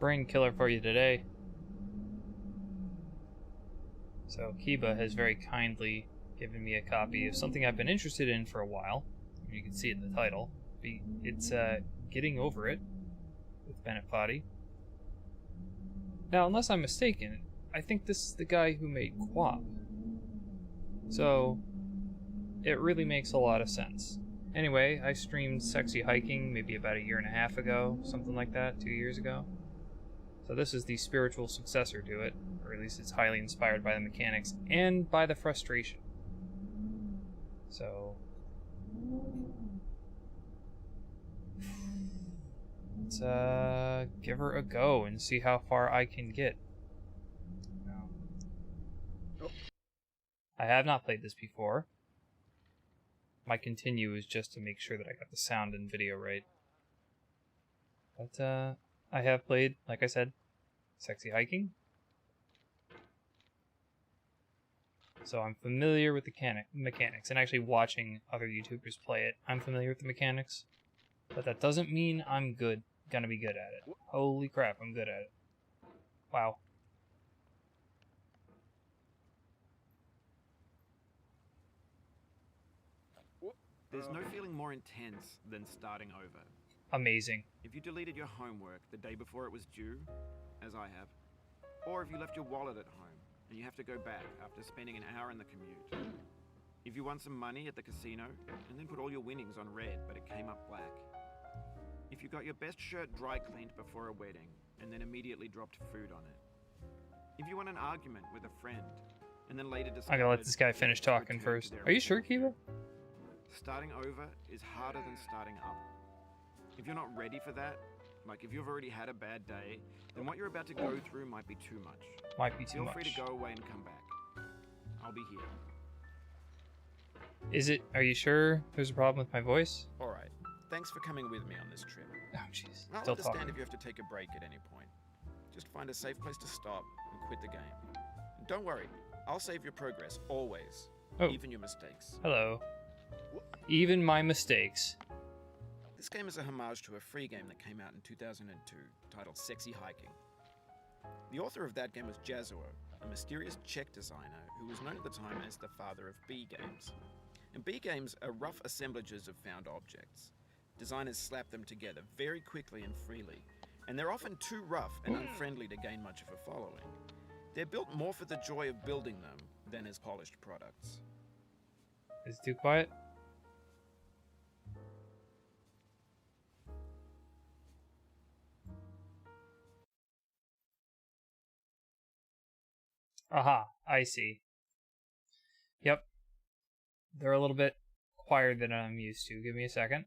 brain killer for you today. So Kiba has very kindly given me a copy of something I've been interested in for a while. You can see it in the title. It's Getting Over It with Bennett Foddy. Now, unless I'm mistaken, I think this is the guy who made Quap. So it really makes a lot of sense. Anyway, I streamed Sexy Hiking maybe about 1.5 years ago, something like that, 2 years ago. So this is the spiritual successor to it, or at least it's highly inspired by the mechanics and by the frustration. So let's give her a go and see how far I can get. I have not played this before. My continue is just to make sure that I got the sound and video right. But I have played, like I said, Sexy Hiking. So I'm familiar with the mechanics, and actually watching other YouTubers play it, I'm familiar with the mechanics. But that doesn't mean I'm gonna be good at it. Holy crap, I'm good at it. Wow. There's no feeling more intense than starting over. Amazing. If you deleted your homework the day before it was due, as I have, or if you left your wallet at home and you have to go back after spending an hour in the commute. If you won some money at the casino and then put all your winnings on red but it came up black. If you got your best shirt dry cleaned before a wedding and then immediately dropped food on it. If you won an argument with a friend and then later decided... I'm gonna let this guy finish talking first. Are you sure, Kiba? Starting over is harder than starting up. If you're not ready for that, like if you've already had a bad day, then what you're about to go through might be too much. Might be too much. Feel free to go away and come back. I'll be here. Is it? Are you sure there's a problem with my voice? Alright. Thanks for coming with me on this trip. Oh, jeez. I'll understand if you have to take a break at any point. Just find a safe place to stop and quit the game. And don't worry, I'll save your progress, always. Oh. Even your mistakes. Hello. Even my mistakes. This game is a homage to a free game that came out in 2002, titled Sexy Hiking. The author of that game was Jazuo, a mysterious Czech designer who was known at the time as the father of B games. And B games are rough assemblages of found objects. Designers slap them together very quickly and freely, and they're often too rough and unfriendly to gain much of a following. They're built more for the joy of building them than as polished products. Is it too quiet? Aha, I see. Yep. They're a little bit quieter than I'm used to. Give me a second.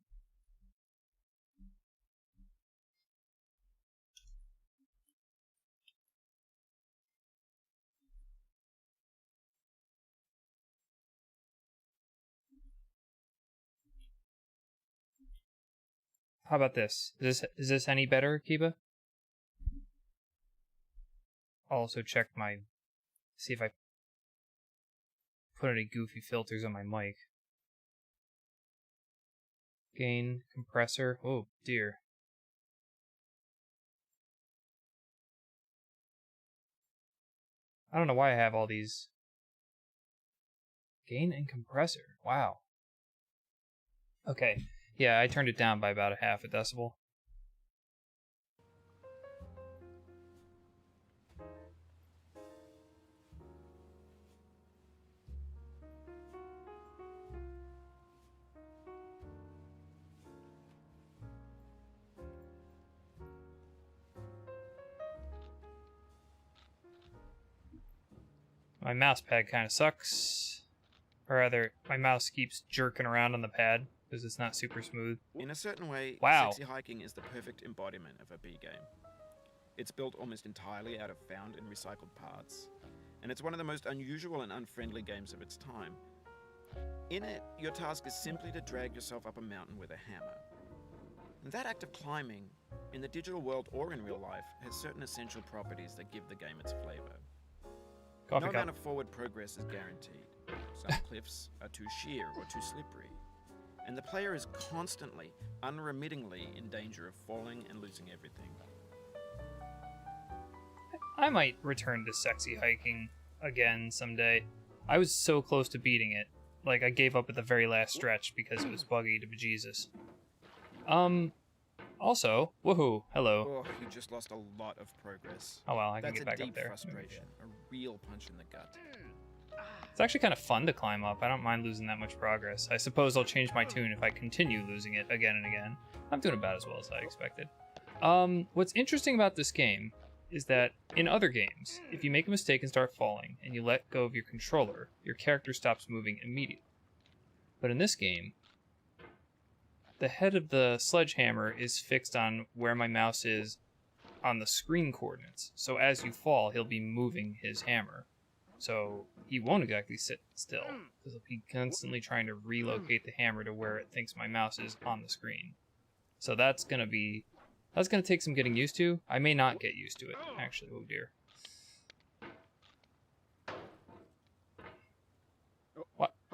How about this? Is this any better, Kiba? I'll also check see if I put any goofy filters on my mic. Gain, compressor, oh dear. I don't know why I have all these. Gain and compressor, wow. Okay, yeah, I turned it down by about 0.5 decibel. My mouse pad kind of sucks. Or rather, my mouse keeps jerking around on the pad because it's not super smooth. In a certain way, wow. Sexy Hiking is the perfect embodiment of a B game. It's built almost entirely out of found and recycled parts, and it's one of the most unusual and unfriendly games of its time. In it, your task is simply to drag yourself up a mountain with a hammer. And that act of climbing, in the digital world or in real life, has certain essential properties that give the game its flavor. No amount of forward progress is guaranteed. Some cliffs are too sheer or too slippery, and the player is constantly, unremittingly in danger of falling and losing everything. I might return to sexy hiking again someday. I was so close to beating it. Like, I gave up at the very last stretch because it was buggy to bejesus. Also, woohoo, hello. Oh, you just lost a lot of progress. Oh well, I can That's get back a deep up there. frustration, a real punch in the gut. It's actually kind of fun to climb up. I don't mind losing that much progress. I suppose I'll change my tune if I continue losing it again and again. I'm doing about as well as I expected. What's interesting about this game is that in other games, if you make a mistake and start falling, and you let go of your controller, your character stops moving immediately. But in this game, the head of the sledgehammer is fixed on where my mouse is on the screen coordinates. So as you fall, he'll be moving his hammer. So he won't exactly sit still, because he'll be constantly trying to relocate the hammer to where it thinks my mouse is on the screen. So that's gonna take some getting used to. I may not get used to it, actually. Oh dear.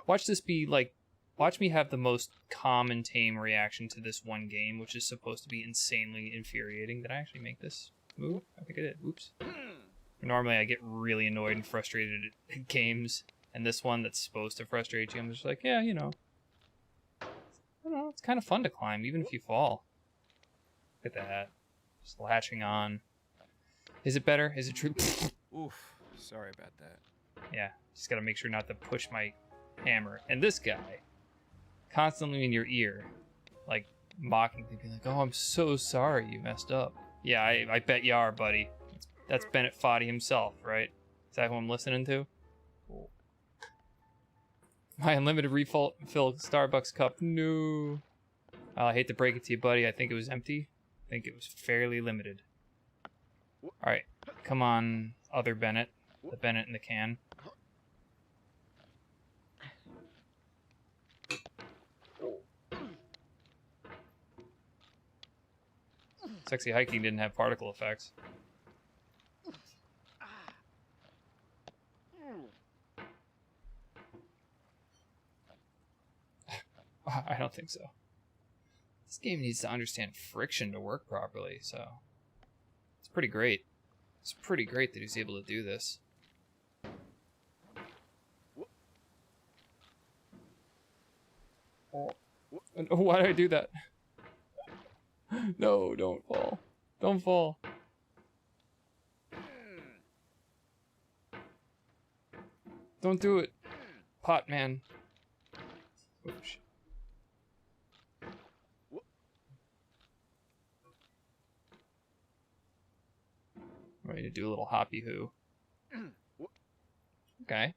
Watch this be like, watch me have the most calm and tame reaction to this one game, which is supposed to be insanely infuriating. Did I actually make this move? I think I did. Oops. Normally I get really annoyed and frustrated at games, and this one that's supposed to frustrate you, I'm just like, yeah, you know. I don't know, it's kind of fun to climb, even if you fall. Look at that. Just latching on. Is it better? Is it true? Oof, sorry about that. Yeah, just gotta make sure not to push my hammer. And this guy, constantly in your ear, like, mocking, thinking like, oh, I'm so sorry you messed up. Yeah, I bet you are, buddy. That's Bennett Foddy himself, right? Is that who I'm listening to? Cool. My unlimited refill Starbucks cup. No. I hate to break it to you, buddy. I think it was empty. I think it was fairly limited. Alright. Come on, other Bennett. The Bennett in the can. Sexy hiking didn't have particle effects. I don't think so. This game needs to understand friction to work properly, so it's pretty great. It's pretty great that he's able to do this. Oh, why did I do that? No, don't fall. Don't fall. Don't do it, pot man. Oh, shit. Ready to do a little hoppy hoo. Okay.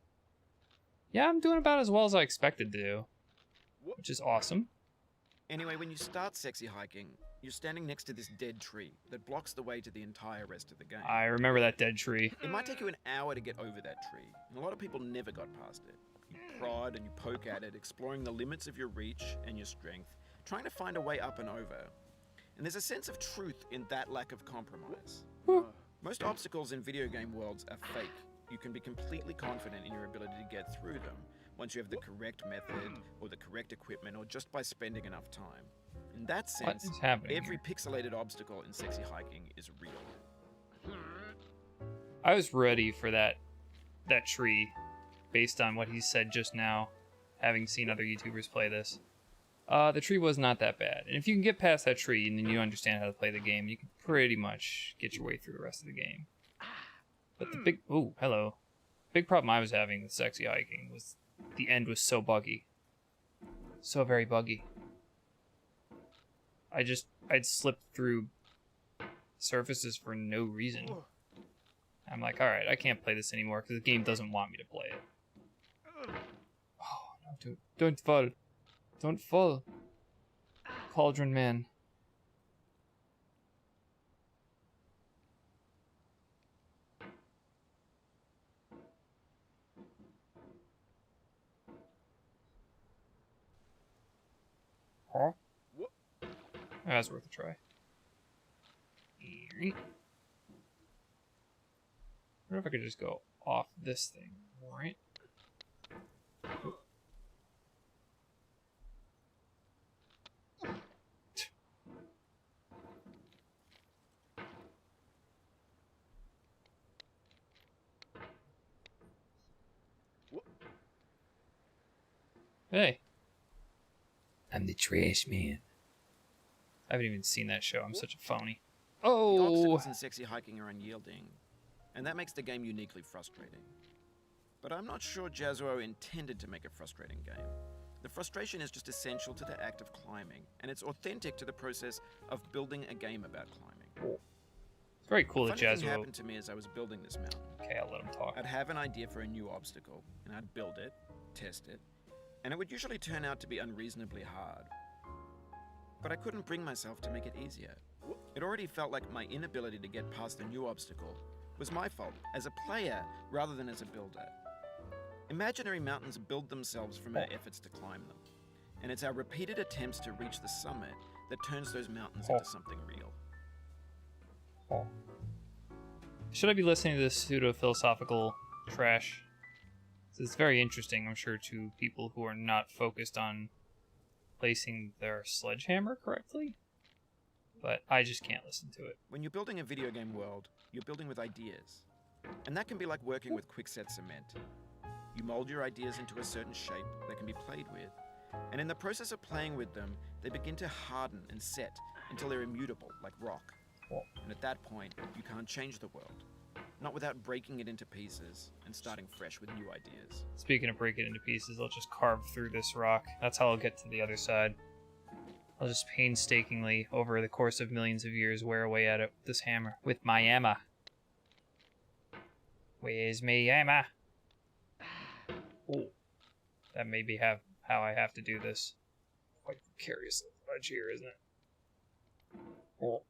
Yeah, I'm doing about as well as I expected to do, which is awesome. Anyway, when you start sexy hiking, you're standing next to this dead tree that blocks the way to the entire rest of the game. I remember that dead tree. It might take you an hour to get over that tree, and a lot of people never got past it. You prod and you poke at it, exploring the limits of your reach and your strength, trying to find a way up and over. And there's a sense of truth in that lack of compromise. Most obstacles in video game worlds are fake. You can be completely confident in your ability to get through them once you have the correct method or the correct equipment or just by spending enough time. In that sense, every pixelated obstacle in sexy hiking is real. I was ready for that tree based on what he said just now, having seen other YouTubers play this. The tree was not that bad. And if you can get past that tree and then you understand how to play the game, you can pretty much get your way through the rest of the game. But the big... Ooh, hello. Big problem I was having with sexy hiking was the end was so buggy. So very buggy. I'd slip through surfaces for no reason. I'm like, alright, I can't play this anymore because the game doesn't want me to play it. Oh, no, dude. Don't fall. Don't fall. Cauldron man. Huh? That's worth a try. I wonder if I could just go off this thing, right? Hey. I'm the trash man. I haven't even seen that show. I'm such a phony. The Oh! obstacles in sexy hiking are unyielding, and that makes the game uniquely frustrating. But I'm not sure Jazzuo intended to make a frustrating game. The frustration is just essential to the act of climbing, and it's authentic to the process of building a game about climbing. It's very cool that Funny thing Jazzuo... happened to me as I was building this mountain. Okay, I'll let him talk. I'd have an idea for a new obstacle, and I'd build it, test it, and it would usually turn out to be unreasonably hard. But I couldn't bring myself to make it easier. It already felt like my inability to get past the new obstacle was my fault as a player rather than as a builder. Imaginary mountains build themselves from our efforts to climb them, and it's our repeated attempts to reach the summit that turns those mountains into something real. Should I be listening to this pseudo-philosophical trash? It's very interesting, I'm sure, to people who are not focused on placing their sledgehammer correctly. But I just can't listen to it. When you're building a video game world, you're building with ideas. And that can be like working with quickset cement. You mold your ideas into a certain shape that can be played with, and in the process of playing with them, they begin to harden and set until they're immutable, like rock. And at that point, you can't change the world. Not without breaking it into pieces and starting fresh with new ideas. Speaking of breaking it into pieces, I'll just carve through this rock. That's how I'll get to the other side. I'll just painstakingly, over the course of millions of years, wear away at it with this hammer. With my hammer. Where's my hammer? Oh. That may be how I have to do this. Quite precarious ledge here, isn't it? Oh.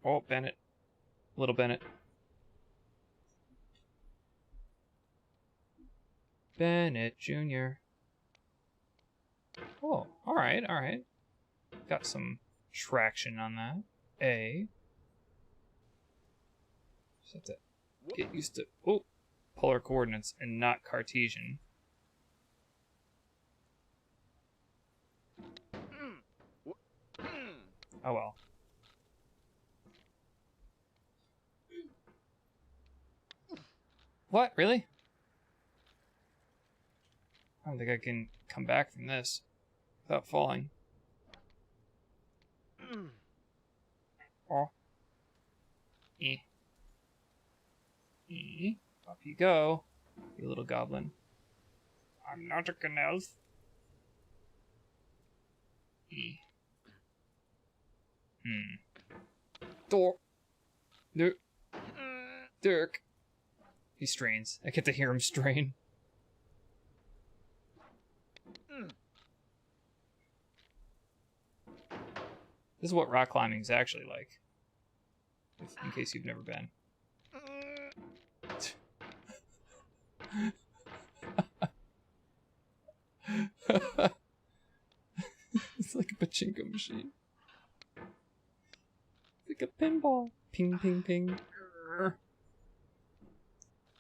Oh, Bennett. Little Bennett. Bennett Jr. Oh, alright, alright. Got some traction on that. Just have to get used to polar coordinates and not Cartesian. Oh well. What? Really? I don't think I can come back from this without falling. Oh. Up you go, you little goblin. I'm not a canal. Door. No. Dirk. He strains. I get to hear him strain. This is what rock climbing is actually like. In case you've never been. It's like a pachinko machine. It's like a pinball. Ping, ping, ping.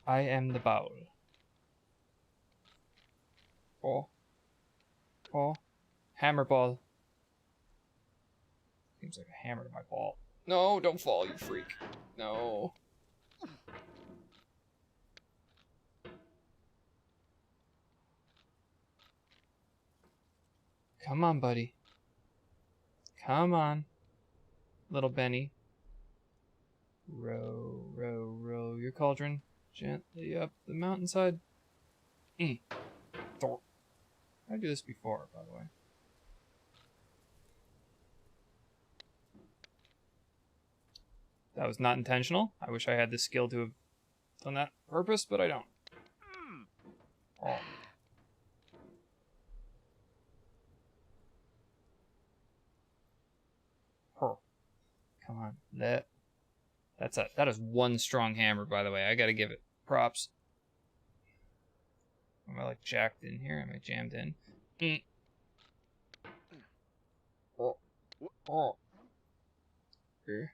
I am the bowl. Oh. Oh. Hammer ball. Seems like a hammer to my ball. No, don't fall, you freak. No. Come on, buddy. Come on. Little Benny. Row, row, row your cauldron gently up the mountainside. I do this before, by the way. That was not intentional. I wish I had the skill to have done that on purpose, but I don't. Oh. Come on. That is one strong hammer, by the way. I gotta give it props. Am I like jacked in here? Am I jammed in? Oh. Here.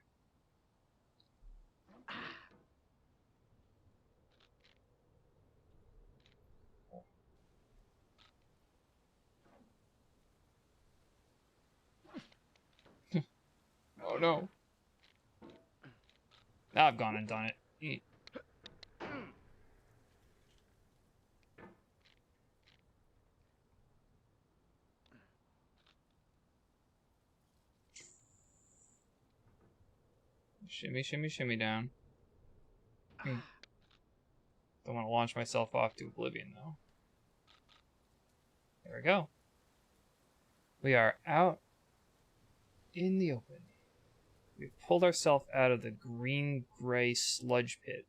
Oh no. Now I've gone and done it. Shimmy, shimmy, shimmy down. Don't want to launch myself off to oblivion, though. There we go. We are out in the open. We've pulled ourselves out of the green-gray sludge pit.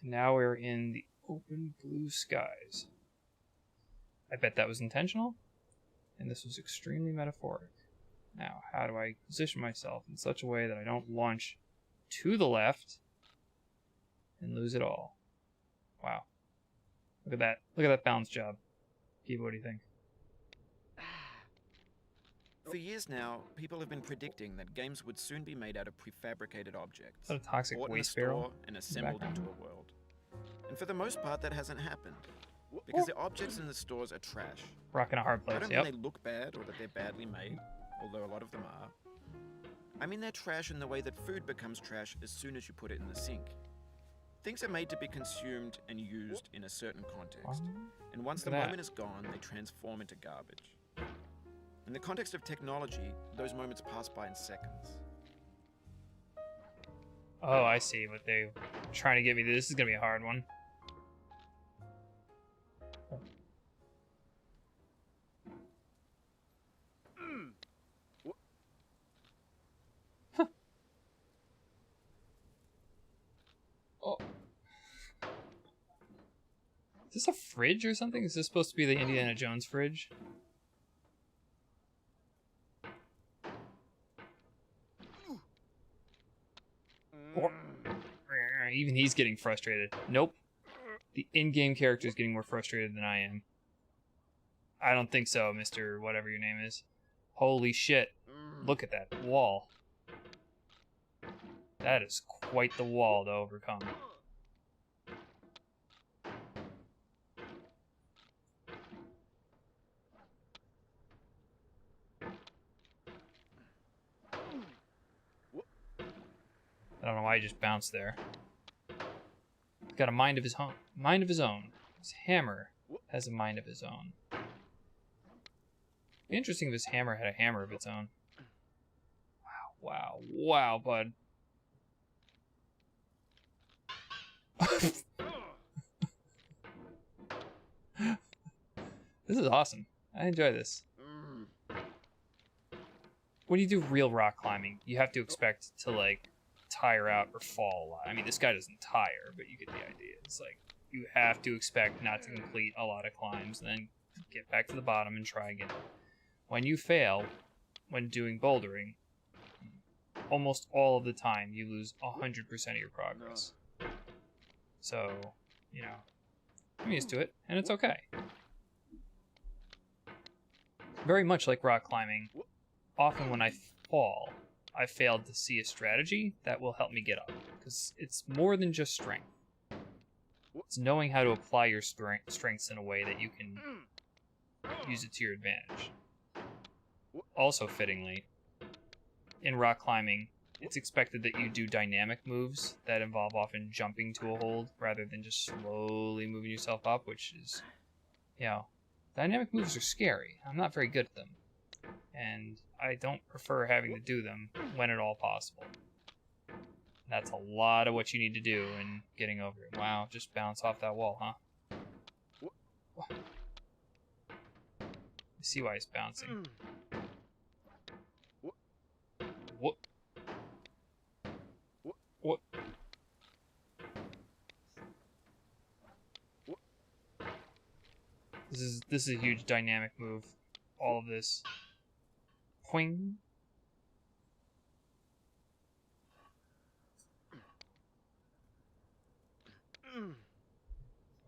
And now we're in the open blue skies. I bet that was intentional, and this was extremely metaphoric. Now, how do I position myself in such a way that I don't launch to the left and lose it all? Wow. Look at that. Look at that balance job. Gabe, what do you think? For years now, people have been predicting that games would soon be made out of prefabricated objects. Is that a toxic bought waste in a barrel? store and assembled into a world. And for the most part, that hasn't happened. Because the objects in the stores are trash. Rocking a hard I place, don't yep. mean they look bad or that they're badly made, although a lot of them are. I mean they're trash in the way that food becomes trash as soon as you put it in the sink. Things are made to be consumed and used in a certain context. And once the Look at that. moment is gone, they transform into garbage. In the context of technology, those moments pass by in seconds. Oh, I see what they're trying to get me. This is going to be a hard one. Huh. Oh. Is this a fridge or something? Is this supposed to be the Indiana Jones fridge? Or, even he's getting frustrated. Nope. The in-game character is getting more frustrated than I am. I don't think so, Mr. Whatever your name is. Holy shit. Look at that wall. That is quite the wall to overcome. I don't know why he just bounced there. He's got a mind of his own. Mind of his own. His hammer has a mind of his own. It'd be interesting if his hammer had a hammer of its own. Wow, wow, bud. This is awesome. I enjoy this. When you do real rock climbing, you have to expect to, like, tire out or fall a lot. I mean, this guy doesn't tire, but you get the idea. It's like, you have to expect not to complete a lot of climbs, and then get back to the bottom and try again. When you fail, when doing bouldering, almost all of the time, you lose 100% of your progress. So, you know, I'm used to it, and it's okay. Very much like rock climbing, often when I fall, I failed to see a strategy that will help me get up. Because it's more than just strength. It's knowing how to apply your strengths in a way that you can use it to your advantage. Also fittingly, in rock climbing, it's expected that you do dynamic moves that involve often jumping to a hold rather than just slowly moving yourself up, which is, you know, dynamic moves are scary. I'm not very good at them. And I don't prefer having to do them when at all possible. That's a lot of what you need to do in getting over it. Wow, just bounce off that wall, huh? I see why he's bouncing. What? What? This is a huge dynamic move. All of this. Poing.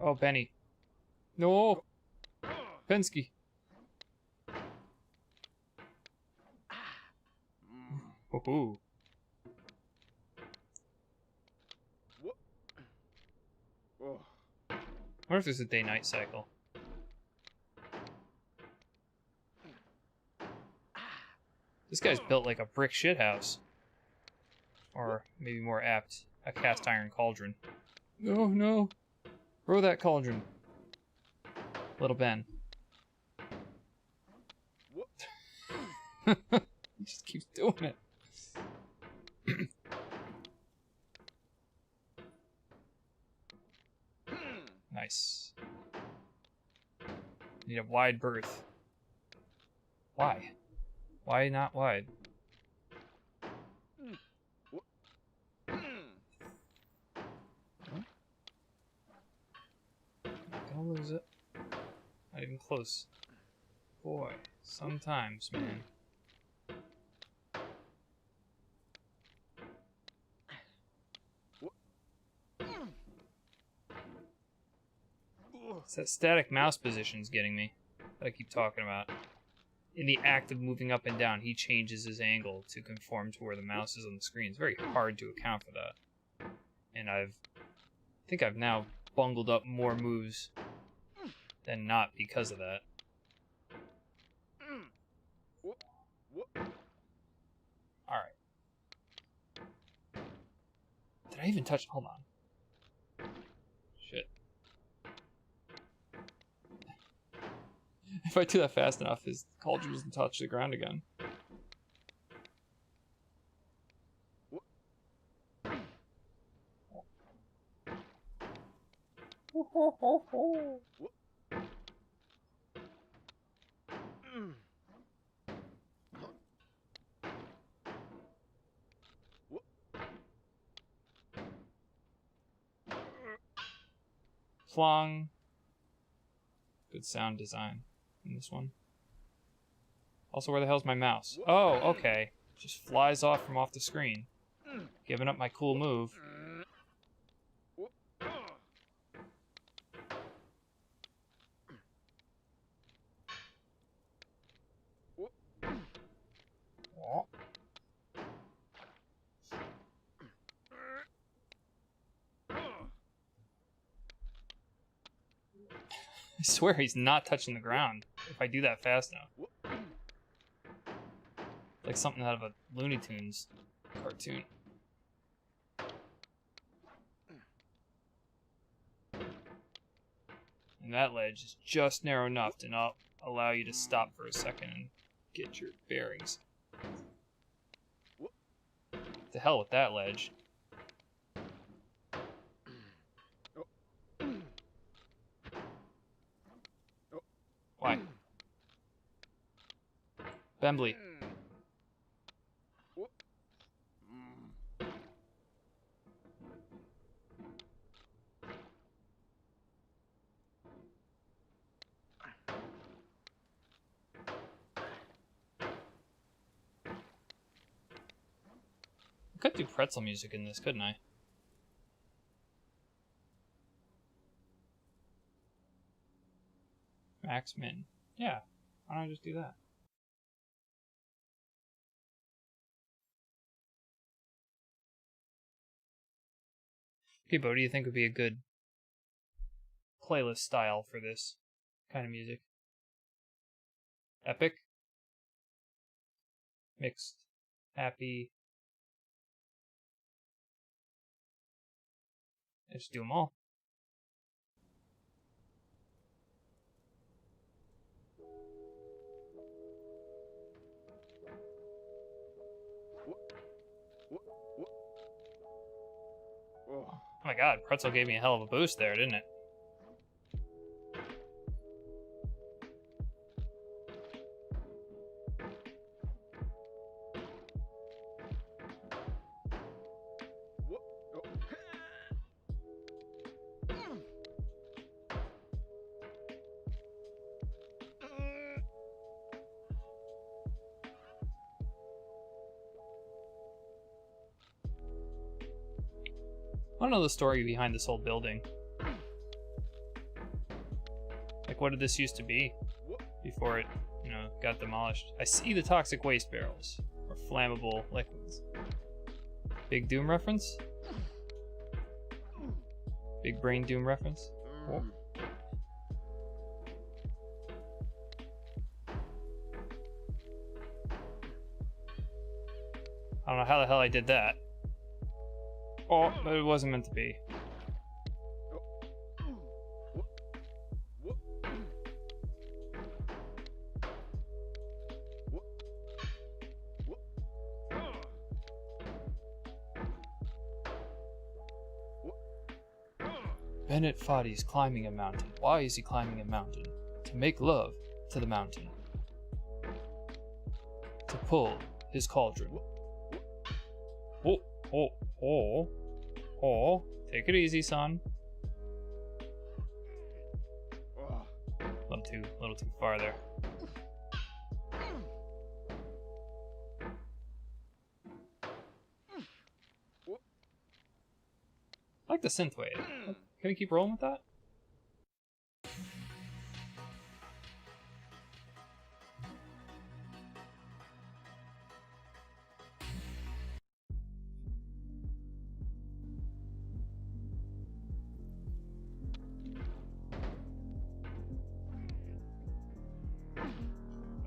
Oh, Benny. No! Pensky. Woohoo. I wonder if there's a day-night cycle. This guy's built like a brick shithouse. Or, maybe more apt, a cast iron cauldron. Oh no! Throw that cauldron. Little Ben. He just keeps doing it. Nice. Need a wide berth. Why? Why not wide? Not gonna lose it. Not even close. Boy, sometimes, man. It's that static mouse position's getting me, that I keep talking about. In the act of moving up and down, he changes his angle to conform to where the mouse is on the screen. It's very hard to account for that. And I think I've now bungled up more moves than not because of that. Alright. Did I even touch... Hold on. Shit. If I do that fast enough, his cauldron doesn't touch the ground again. Flung. Good sound design in this one. Also, where the hell's my mouse? Oh, okay. Just flies off from off the screen. Giving up my cool move. I swear he's not touching the ground if I do that fast enough. Like something out of a Looney Tunes cartoon. And that ledge is just narrow enough to not allow you to stop for a second and get your bearings. To hell with that ledge. Why? Bembley. I could do pretzel music in this, couldn't I? Max min. Yeah, why don't I just do that? Okay, Bo, what do you think would be a good playlist style for this kind of music? Epic? Mixed? Happy? Just do them all. Oh my god, pretzel gave me a hell of a boost there, didn't it? I want to know the story behind this whole building. Like, what did this used to be before it, you know, got demolished? I see the toxic waste barrels, or flammable liquids. Big Doom reference? Big Brain Doom reference? Cool. I don't know how the hell I did that. Oh, but it wasn't meant to be. Bennett Foddy's climbing a mountain. Why is he climbing a mountain? To make love to the mountain. To pull his cauldron. Oh. Take it easy, son. A little too far there. I like the synthwave. Can we keep rolling with that?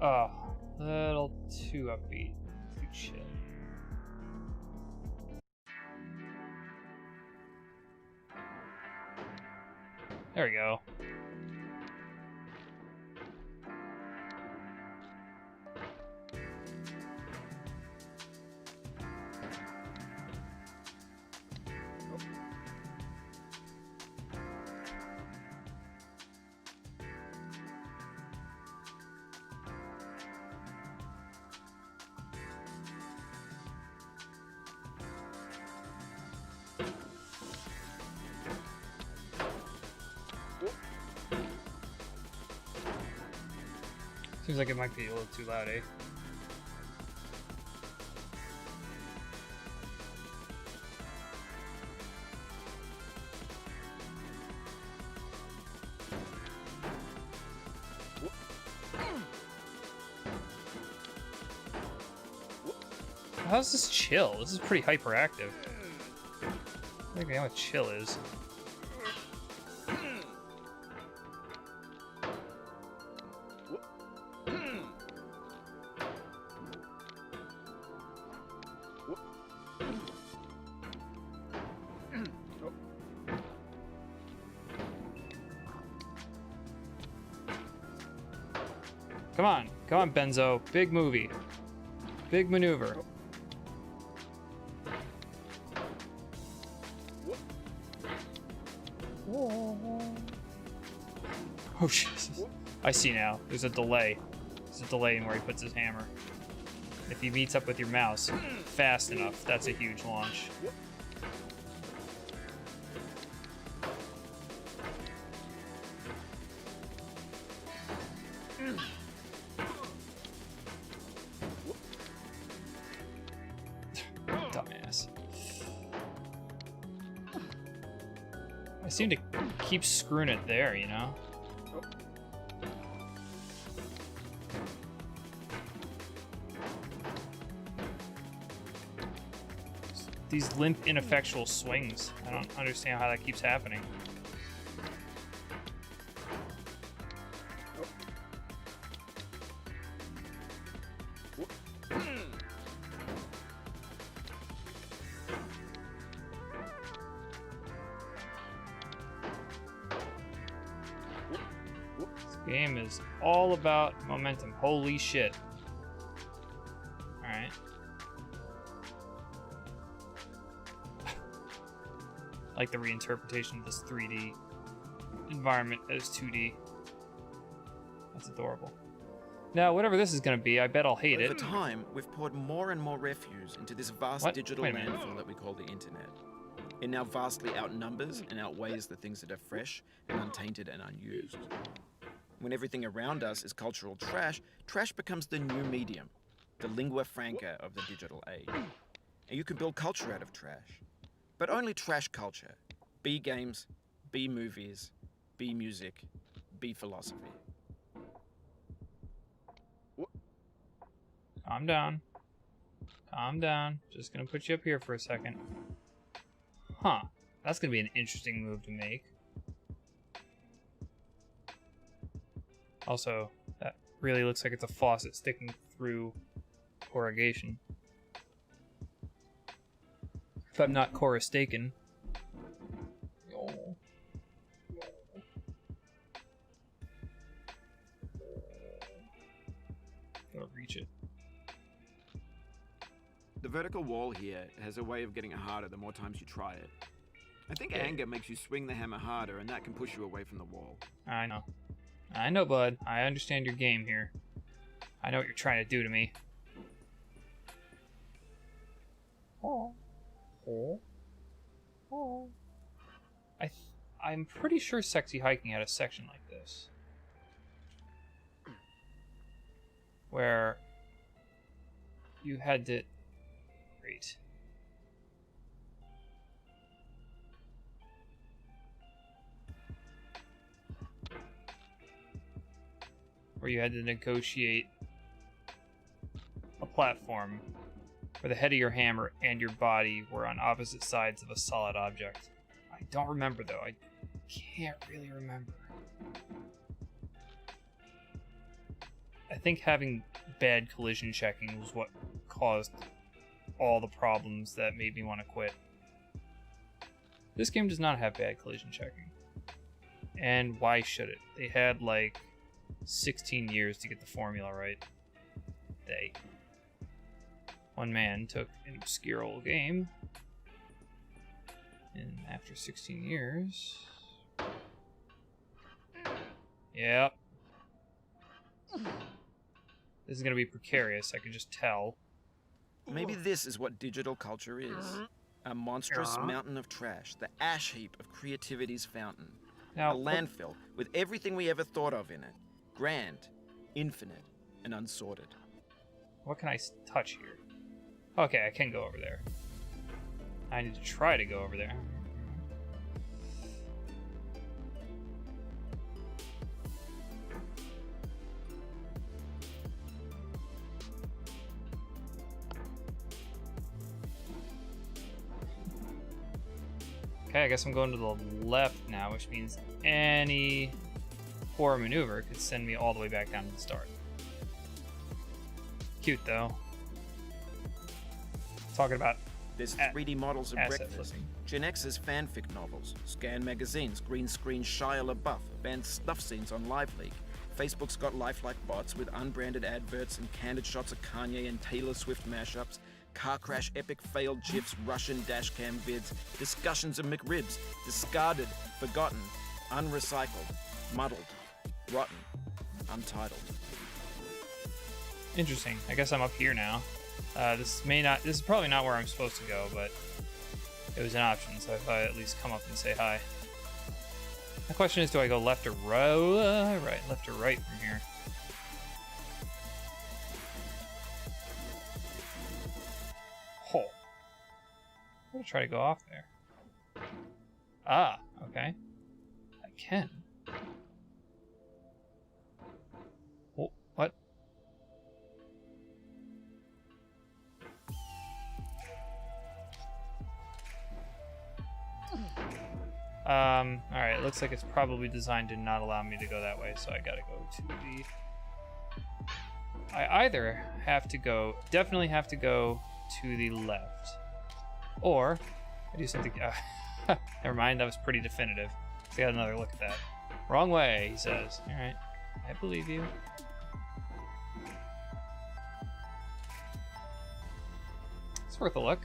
Oh, a little too upbeat. Too chill. There we go. Seems like it might be a little too loud, eh? How's this chill? This is pretty hyperactive. I think I know what chill is. Come on, Benzo. Big movie. Big maneuver. Oh, Jesus. I see now. There's a delay. There's a delay in where he puts his hammer. If he meets up with your mouse fast enough, that's a huge launch. Dumbass. I seem to keep screwing it there, you know? These limp, ineffectual swings. I don't understand how that keeps happening. This game is all about momentum. Holy shit. Alright. Like the reinterpretation of this 3D environment as 2D. That's adorable. Now, whatever this is going to be, I bet I'll hate it. Over time, we've poured more and more refuse into this vast digital landfill that we call the internet. It now vastly outnumbers and outweighs the things that are fresh and untainted and unused. When everything around us is cultural trash, trash becomes the new medium, the lingua franca of the digital age. And you can build culture out of trash. But only trash culture. B games, B movies, B music, B philosophy. Calm down. Calm down. Just gonna put you up here for a second. Huh. That's gonna be an interesting move to make. Also, that really looks like it's a faucet sticking through corrugation. If I'm not corrustaken. Gotta reach it. The vertical wall here has a way of getting harder the more times you try it. I think anger makes you swing the hammer harder, and that can push you away from the wall. I know. I know, bud. I understand your game here. I know what you're trying to do to me. Oh. Oh. Oh. I'm pretty sure Sexy Hiking had a section like this. Where you had to... Great. Where you had to negotiate a platform where the head of your hammer and your body were on opposite sides of a solid object. I don't remember, though. I can't really remember. I think having bad collision checking was what caused all the problems that made me want to quit. This game does not have bad collision checking. And why should it? They had like 16 years to get the formula right. One man took an obscure old game, and after 16 years... Yep. This is going to be precarious, I can just tell. Maybe this is what digital culture is. A monstrous mountain of trash, the ash heap of creativity's fountain. Now, A landfill with everything we ever thought of in it. Grand, infinite, and unsorted. What can I touch here? Okay, I can go over there. I need to try to go over there. Okay, I guess I'm going to the left now, which means any poor maneuver could send me all the way back down to the start. Cute, though. Talking about There's 3D models of asset breakfast, flipping. Gen X's fanfic novels, Scan magazines, green screen Shia LaBeouf, banned stuff scenes on LiveLeak. Facebook's got lifelike bots with unbranded adverts and candid shots of Kanye and Taylor Swift mashups, car crash epic failed GIFs, Russian dashcam vids, discussions of McRibs, discarded, forgotten, unrecycled, muddled, rotten, untitled. Interesting. I guess I'm up here now. This is probably not where I'm supposed to go, but it was an option, so I thought I'd at least come up and say hi. The question is, do I go left or right? Left or right from here? Oh. I'm gonna try to go off there. Ah, okay. I can. Oh, what? Alright, it looks like it's probably designed to not allow me to go that way, so I gotta go to the... I either have to go, definitely have to go to the left, or I do something, never mind, that was pretty definitive. Let's get another look at that. Wrong way, he says. Alright, I believe you. It's worth a look.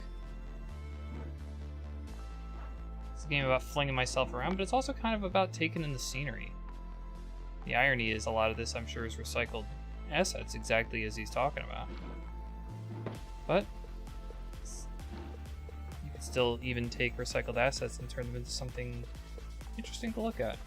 A game about flinging myself around, but it's also kind of about taking in the scenery. The irony is a lot of this, I'm sure, is recycled assets, exactly as he's talking about. But you can still even take recycled assets and turn them into something interesting to look at.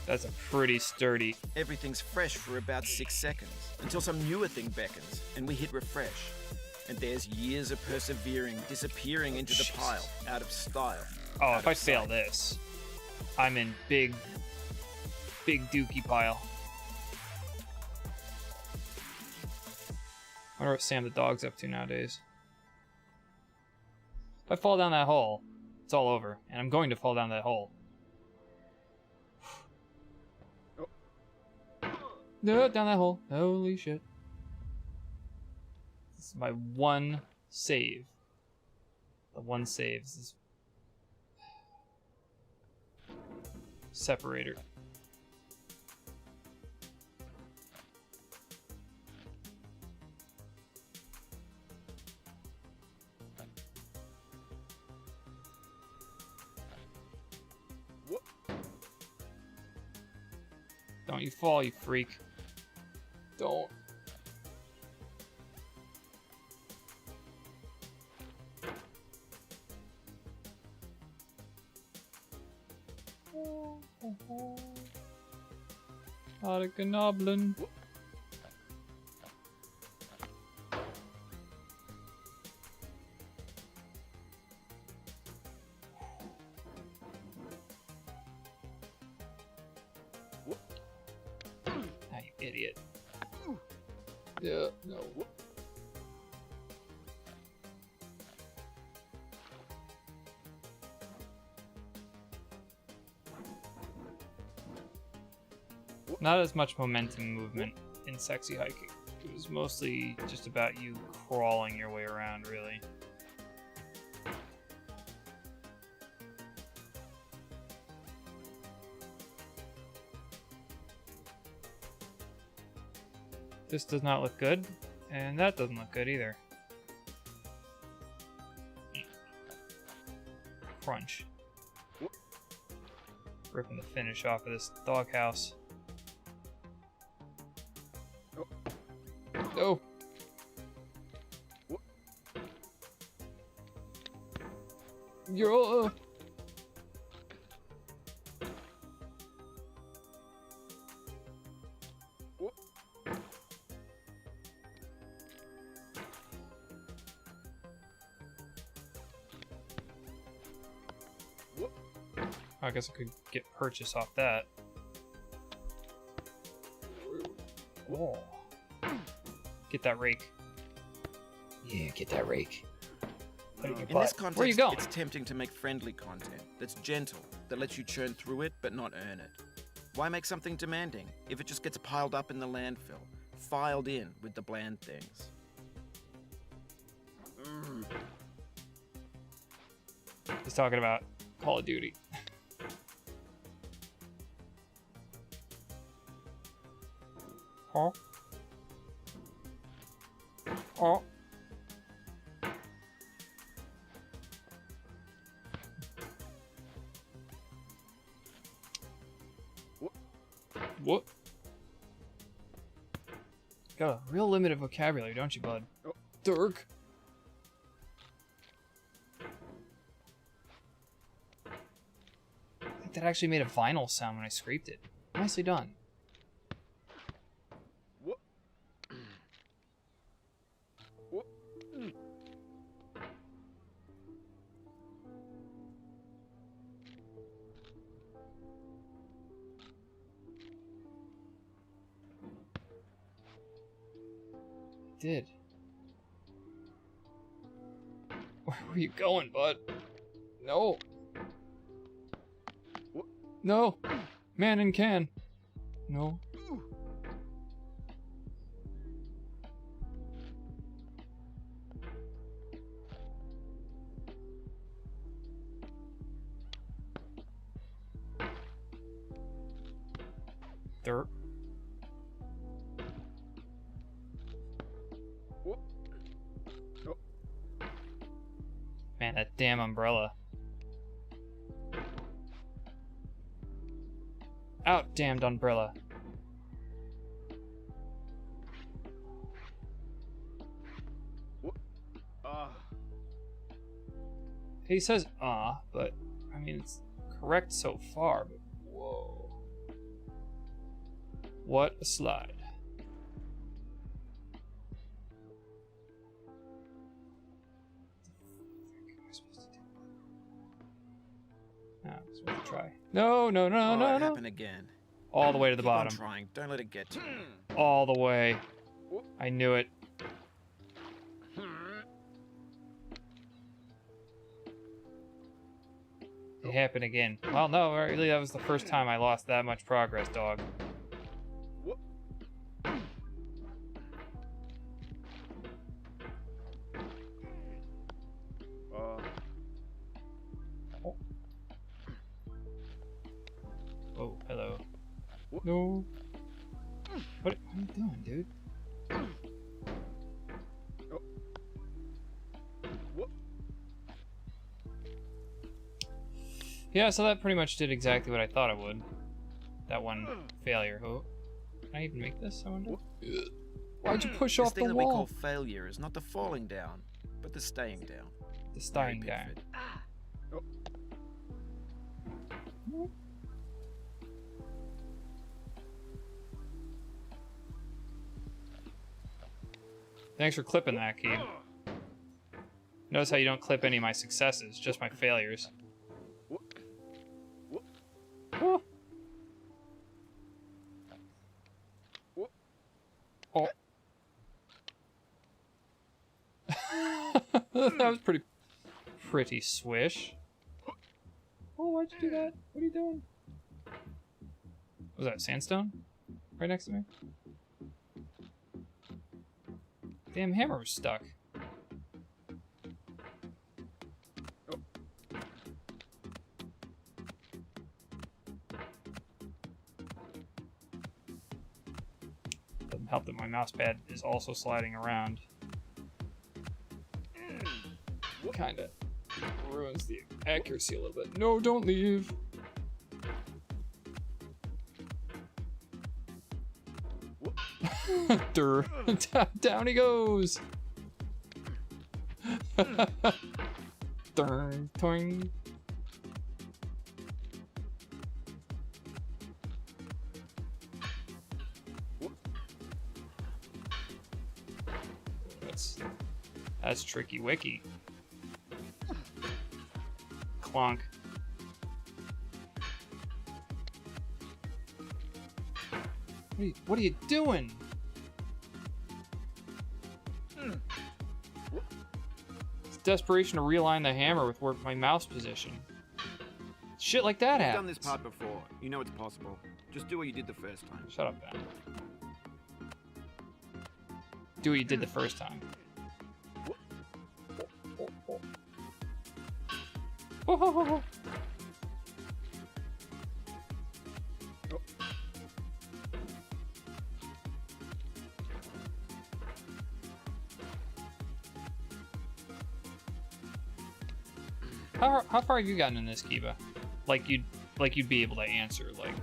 That's a pretty sturdy... Everything's fresh for about 6 seconds, until some newer thing beckons, and we hit refresh. And there's years of persevering, disappearing into the pile, out of style. Oh, if I fail this, I'm in big dookie pile. I wonder what Sam the dog's up to nowadays. If I fall down that hole, it's all over, and I'm going to fall down that hole. No, down that hole. Holy shit. This is my one save. The one save. This is separator. Don't you fall, you freak. Don't. Not a gnoblin. Ah, you idiot. Yeah, no. Not as much momentum movement in sexy hiking. It was mostly just about you crawling your way around, really. This does not look good, and that doesn't look good either. Crunch. Ripping the finish off of this doghouse. Oh. You're. I guess I could get purchase off that. Whoa. Get that rake. Yeah, get that rake. In this context, where you going? It's tempting to make friendly content that's gentle, that lets you churn through it but not earn it. Why make something demanding if it just gets piled up in the landfill, filed in with the bland things? He's talking about Call of Duty. Huh? Oh. What? Got a real limited vocabulary, don't you, bud? Oh. Dirk. I think that actually made a vinyl sound when I scraped it. Nicely done. Did. Where were you going, bud? No. No. Man in can. No. Dirt. Man, that damn umbrella. Out, damned umbrella. He says, but, I mean, it's correct so far, but whoa. What a slide. Try. No, no, no, no, no. Happen again. All the way to the bottom. Keep on trying. Don't let it get to you. All the way. I knew it. It happened again. Well, no, really, that was the first time I lost that much progress, dog. No. What are you doing, dude? Yeah, so that pretty much did exactly what I thought it would. That one failure. Oh, can I even make this, I wonder? Why'd you push off the thing that we call wall? failure is not the falling down, but the staying down. The staying Very down. Pickford. Thanks for clipping that, Keith. Notice how you don't clip any of my successes, just my failures. Oh. Oh. That was pretty swish. Oh, why'd you do that? What are you doing? Was that sandstone? Right next to me? Damn hammer was stuck. Doesn't help that my mouse pad is also sliding around. Kinda ruins the accuracy a little bit. No, don't leave. Durr. Down he goes. Durr. Toing. That's tricky wicky. Clonk. What are you doing? It's desperation to realign the hammer with my mouse position. Shit like that You've happens. done this part before. You know it's possible. Just do what you did the first time. Shut up, Ben. Do what you did the first time. Oh. How far have you gotten in this, Kiba? Like you'd be able to answer, like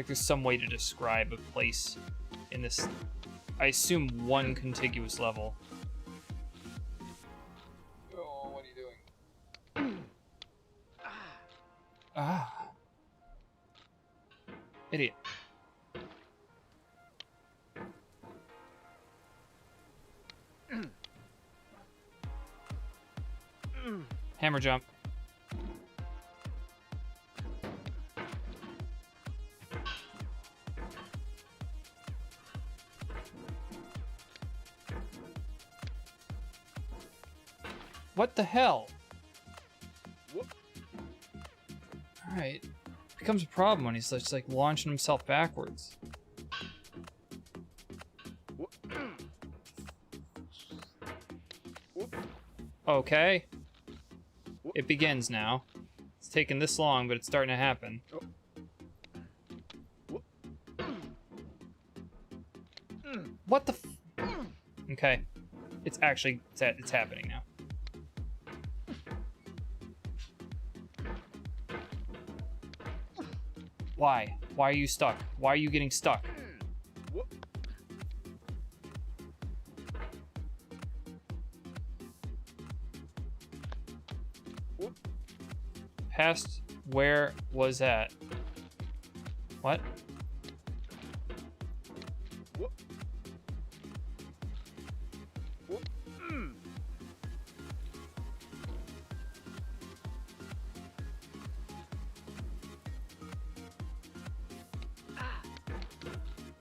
there's some way to describe a place in this, I assume, one contiguous level. Oh, what are you doing? Ah. Idiot. Hammer jump. What the hell? Alright. Becomes a problem when he's just like launching himself backwards. Okay. It begins now. It's taken this long, but it's starting to happen. What the f- Okay. It's actually, it's happening now. Why? Why are you stuck? Why are you getting stuck? Past where was that? What?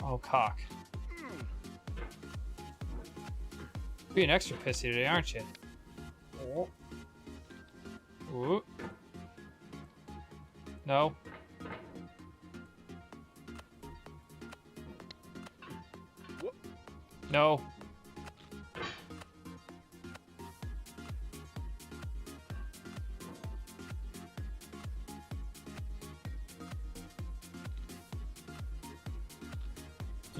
Oh, cock. Being extra pissy today, aren't you? Oh. Ooh. No. No.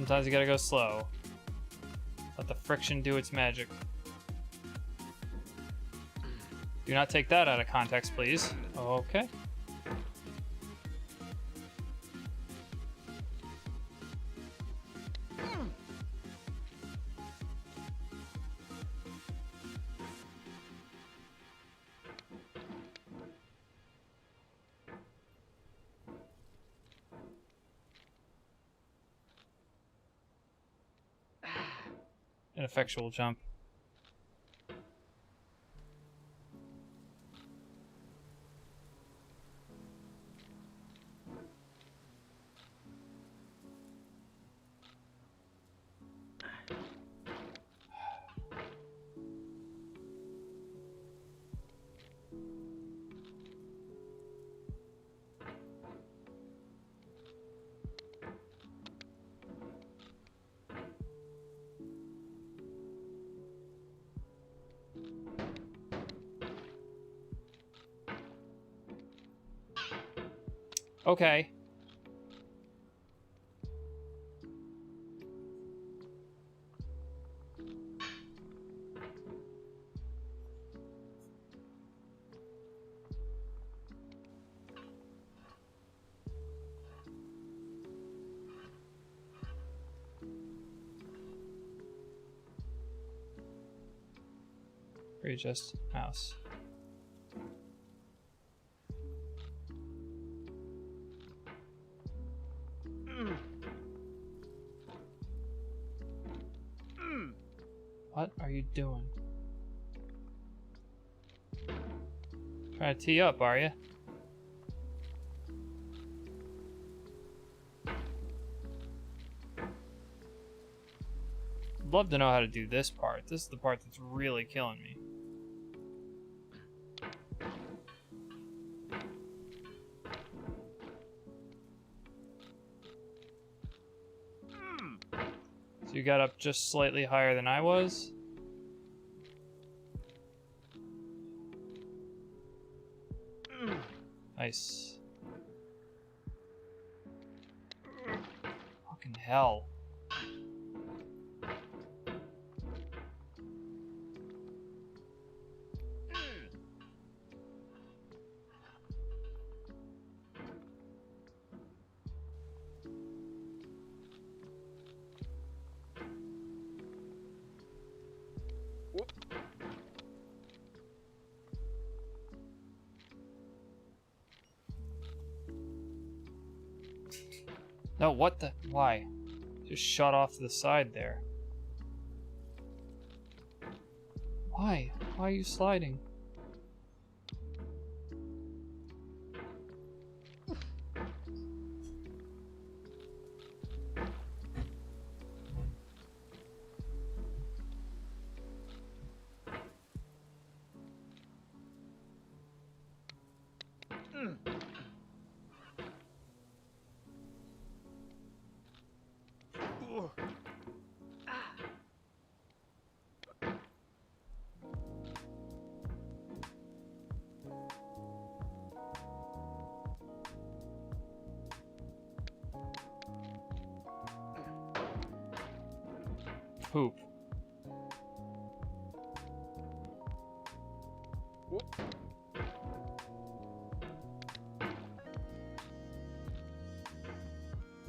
Sometimes you gotta go slow. Let the friction do its magic. Do not take that out of context, please. Okay. Ineffectual jump. Okay. Readjust mouse. What are you doing? Trying to tee up, are you? Love to know how to do this part. This is the part that's really killing me. So you got up just slightly higher than I was. Nice. Fucking hell. No, what the? Why? Just shot off to the side there. Why? Why are you sliding? Poop.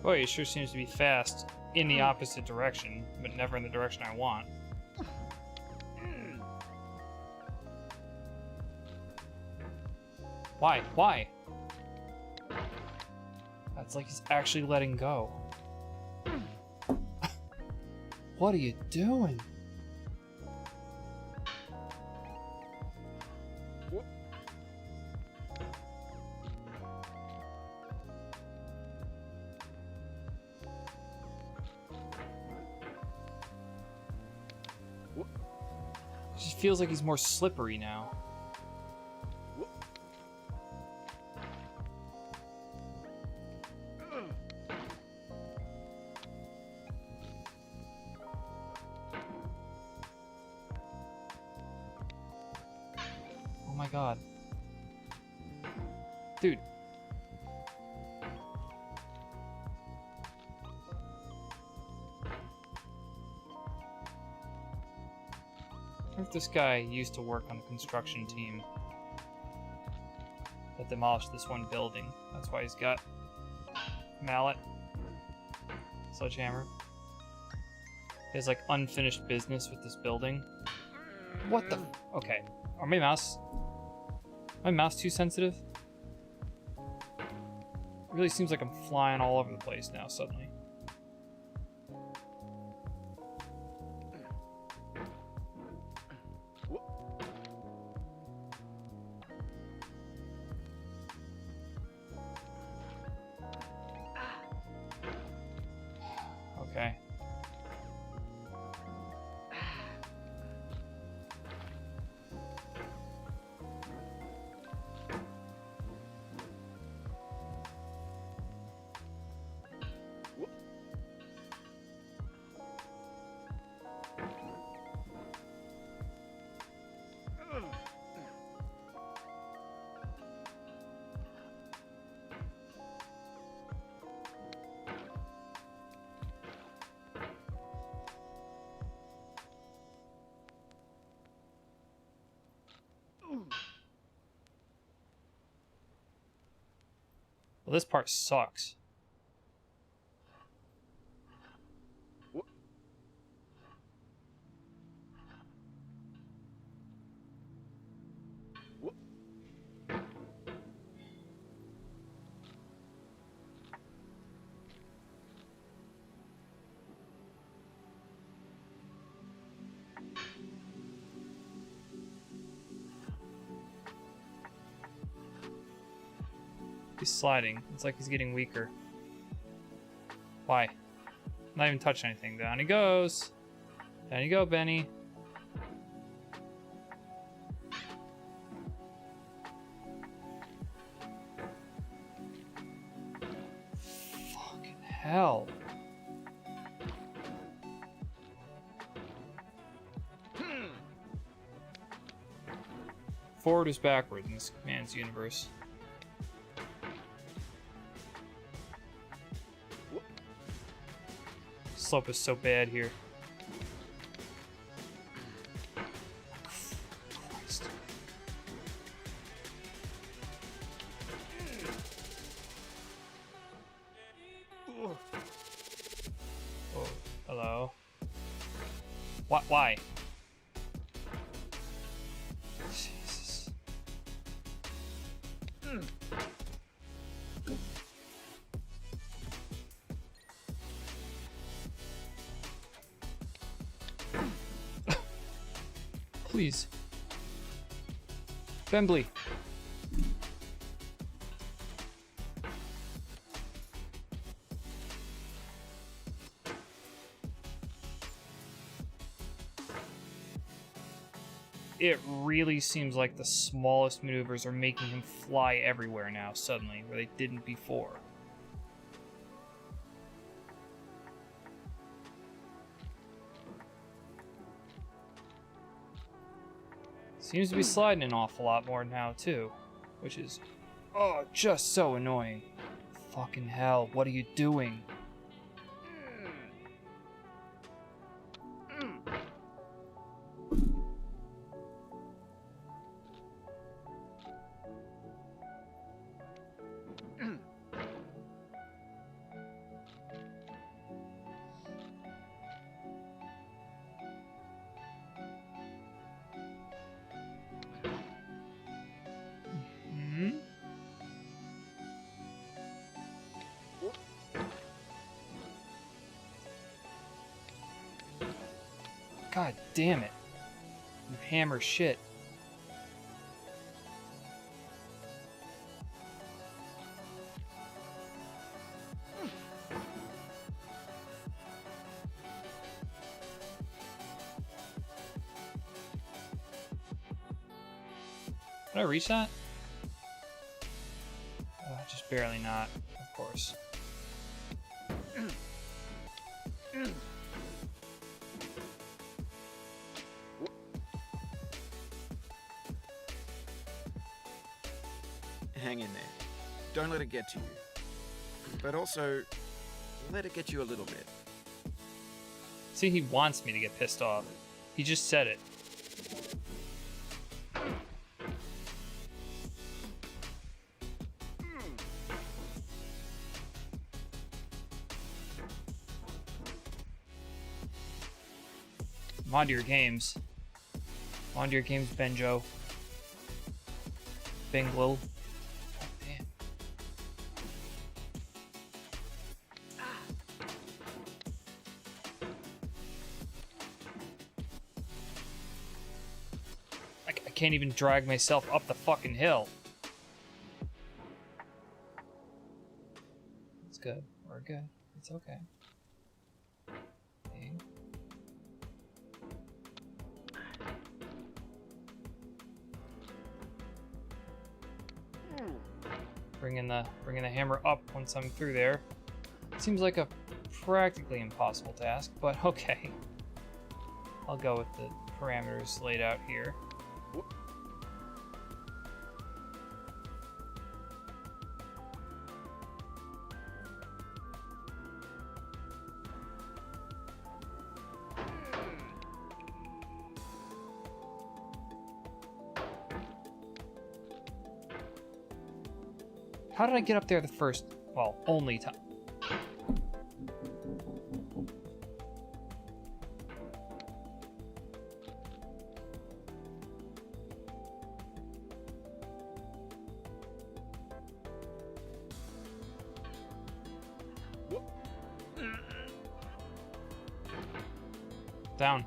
Boy, he sure seems to be fast in the opposite direction, but never in the direction I want. Why? Why? That's like he's actually letting go. What are you doing? It just feels like he's more slippery now. Oh my god. Dude. I wonder if this guy used to work on the construction team that demolished this one building. That's why he's got mallet, sledgehammer. He has like unfinished business with this building. What the? Okay, are my mouse too sensitive? It really seems like I'm flying all over the place now suddenly. Okay. Well, this part sucks. He's sliding. It's like he's getting weaker. Why? Not even touching anything. Down he goes. Down you go, Benny. Fucking hell. Forward is backward in this man's universe. Slope is so bad here. Christ. Oh, hello. What? Why? Jesus. Please. Bembley. It really seems like the smallest maneuvers are making him fly everywhere now suddenly, where they didn't before. Seems to be sliding an awful lot more now, too. Which is, oh, just so annoying. Fucking hell, what are you doing? God damn it. You hammer shit. Did I reach that? Just barely not, of course. Hang in there. Don't let it get to you. But also, let it get you a little bit. See, he wants me to get pissed off. He just said it. I'm onto your games. Onto your games, Benjo. Benglo. Oh, damn. I can't even drag myself up the fucking hill. It's good. We're good. It's okay. Okay. Bringing the hammer up once I'm through there. Seems like a practically impossible task, but okay. I'll go with the parameters laid out here. How did I get up there the first, well, only time? Down.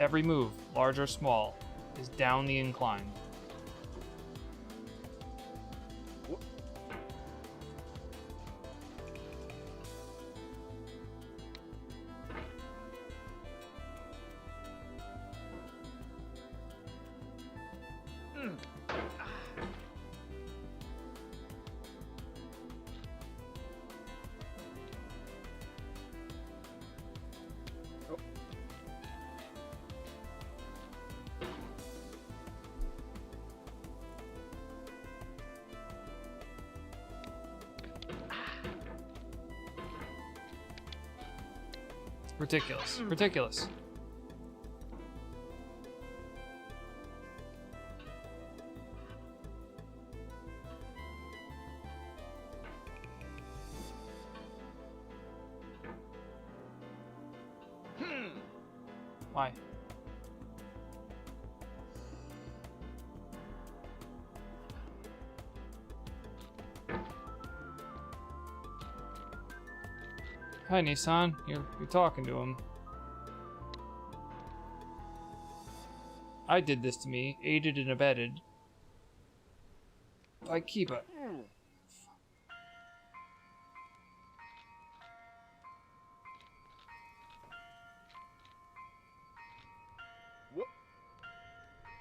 Every move, large or small, is down the incline. Ridiculous. Ridiculous. Why? Hi, Nissan. You're talking to him. I did this to me, aided and abetted by Kiba.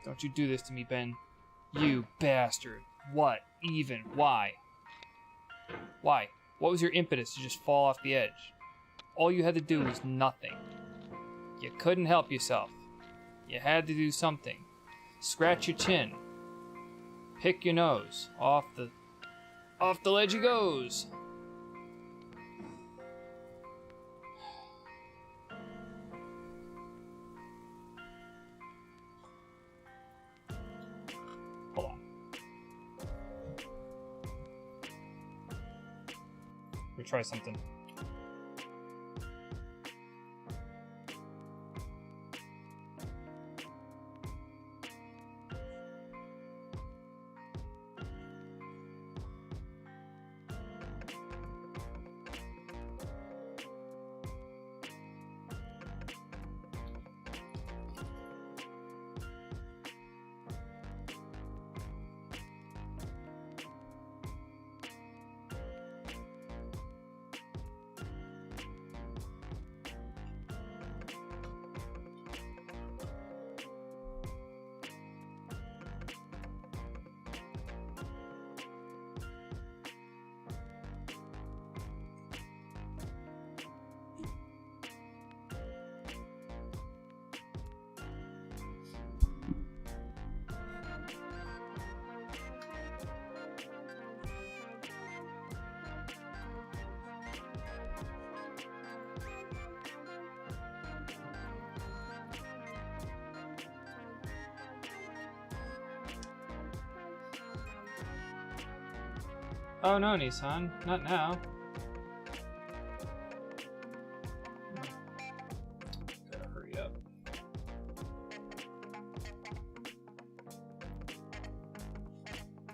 Don't you do this to me, Ben. You bastard. What? Even? Why? Why? What was your impetus to just fall off the edge? All you had to do was nothing. You couldn't help yourself. You had to do something. Scratch your chin. Pick your nose. Off the ledge he goes. Hold on. We'll try something. Oh no, Nissan, not now. Gotta hurry up.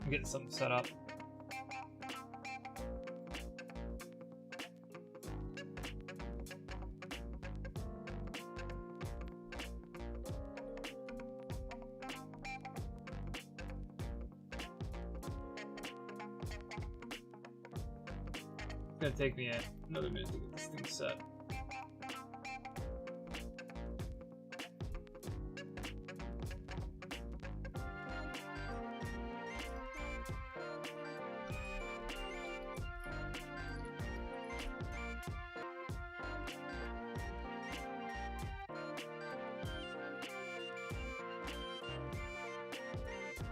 I'm getting something set up. It's gonna take me another minute to get this thing set.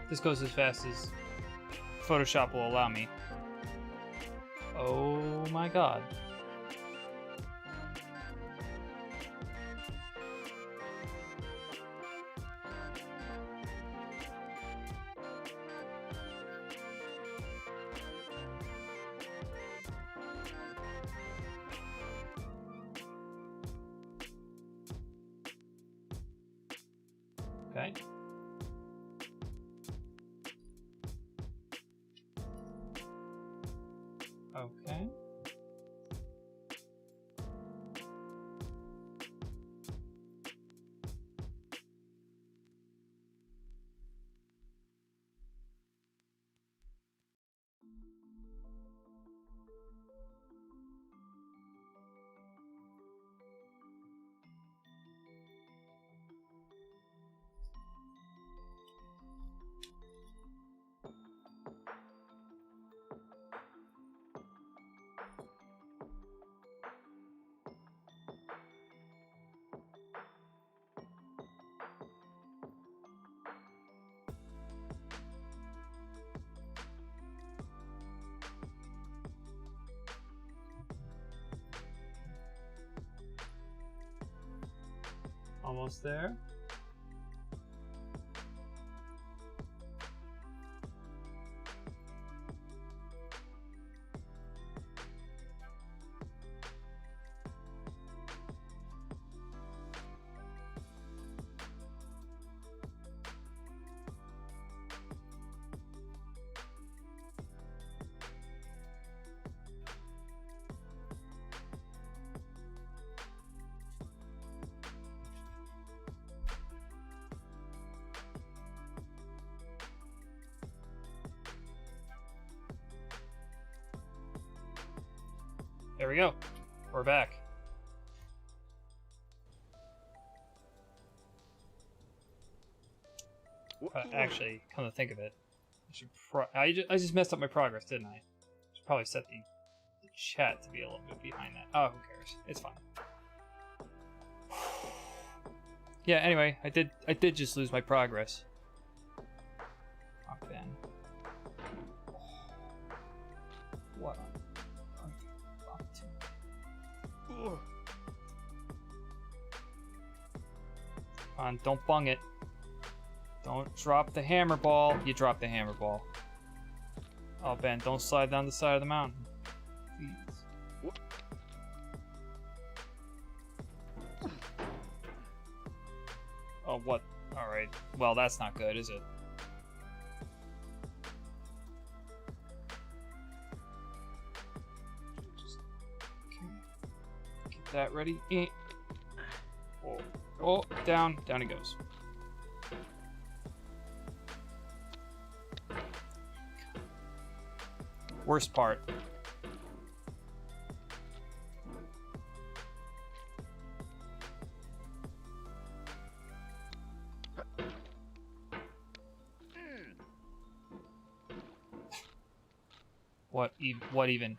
This goes as fast as Photoshop will allow me. Oh my god. Okay. Okay. Almost there. There we go. We're back. Actually, come to think of it, I just messed up my progress, didn't I? Should probably set the chat to be a little bit behind that. Oh, who cares? It's fine. Yeah. Anyway, I did just lose my progress. Oh, man. What? Come on, don't bung it. Don't drop the hammer ball. You dropped the hammer ball. Oh, Ben, don't slide down the side of the mountain. Please. Oh, what? Alright. Well, that's not good, is it? Just get that ready. Oh, oh, down. Down it goes. Worst part. What even?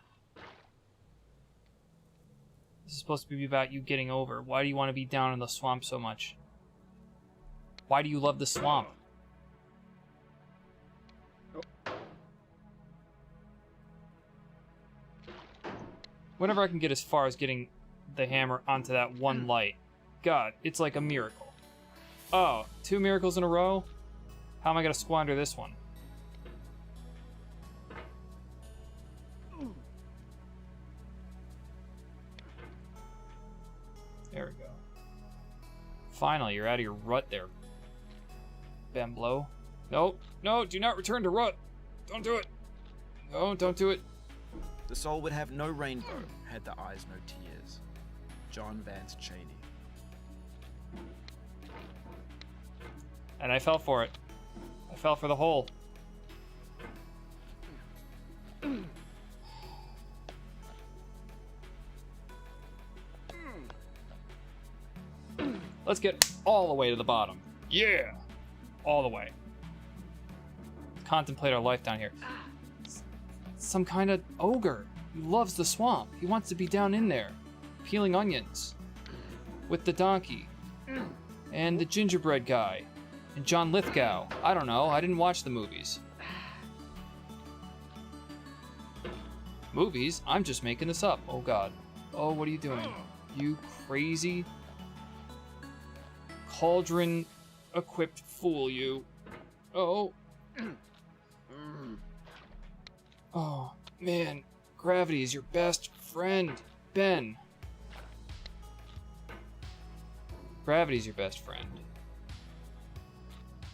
This is supposed to be about you getting over. Why do you want to be down in the swamp so much? Why do you love the swamp? Whenever I can get as far as getting the hammer onto that one light, God, it's like a miracle. Oh, 2 miracles in a row? How am I going to squander this one? There we go. Finally, you're out of your rut there, Bemblo. No, no, do not return to rut. Don't do it. No, don't do it. The soul would have no rainbow, had the eyes no tears. John Vance Cheney. And I fell for it. I fell for the hole. Let's get all the way to the bottom. Yeah! All the way. Contemplate our life down here. Some kind of ogre. He loves the swamp. He wants to be down in there, peeling onions. With the donkey. And the gingerbread guy. And John Lithgow. I don't know. I didn't watch the movies. Movies? I'm just making this up. Oh, God. Oh, what are you doing? You crazy cauldron-equipped fool, you. Oh. Oh, man. Gravity is your best friend, Ben. Gravity's your best friend.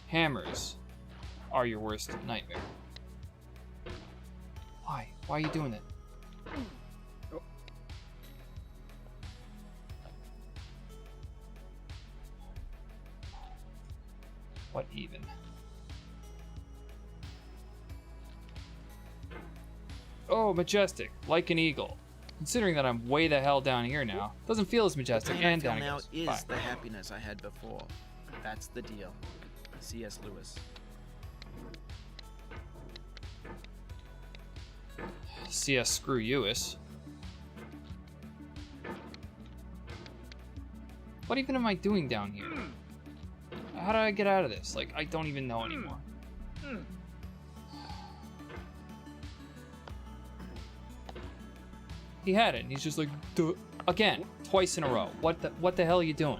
Hammers are your worst nightmare. Why? Why are you doing it? What even? Oh, majestic, like an eagle. Considering that I'm way the hell down here now, doesn't feel as majestic. The And pain I down feel now it is goes. Fine. the happiness I had before. That's the deal. C.S. Lewis. CS screw Lewis. What even am I doing down here? How do I get out of this? Like, I don't even know anymore. He had it, and he's just like, duh. Again, twice in a row. What the hell are you doing?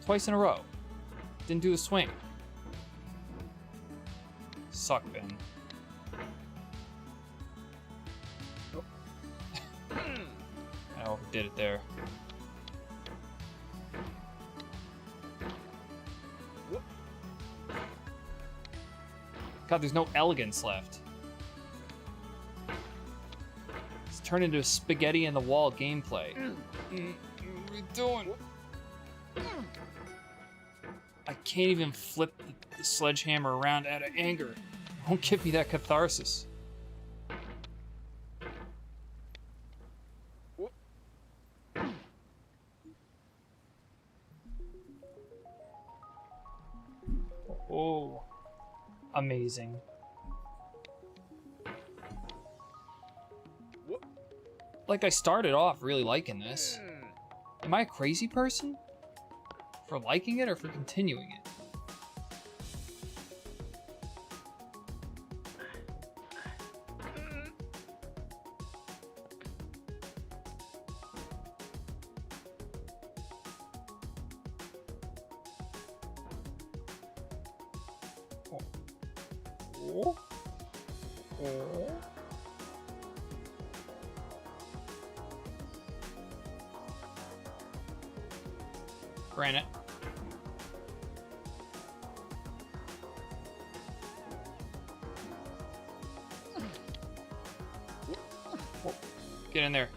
Twice in a row. Didn't do the swing. Suck, Ben. I overdid it there. God, there's no elegance left. It's turned into a spaghetti in the wall gameplay. What are you doing? I can't even flip the sledgehammer around out of anger. It won't give me that catharsis. Oh, amazing. Like, I started off really liking this. Am I a crazy person? For liking it or for continuing it? Oh. Oh. Granite. Oh. Get in there.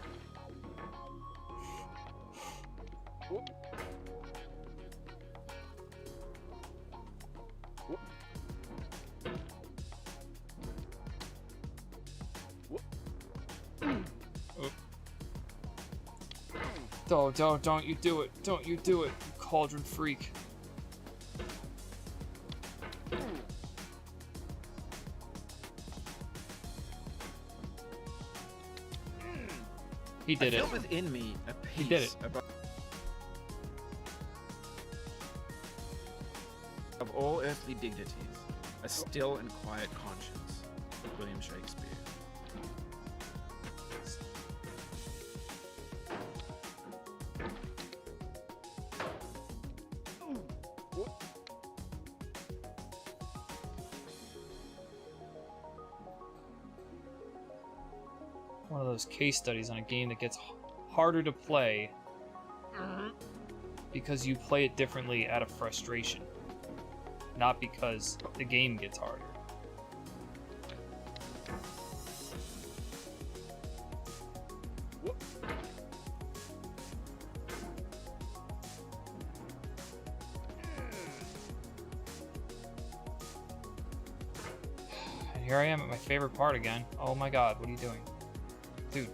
Don't you do it. Don't you do it, you cauldron freak. He did I it. feel within me a peace He did it. Of all earthly dignities, a still and quiet conscience. William Shakespeare. One of those case studies on a game that gets harder to play because you play it differently out of frustration, not because the game gets harder. And here I am at my favorite part again. Oh my god, what are you doing? Dude.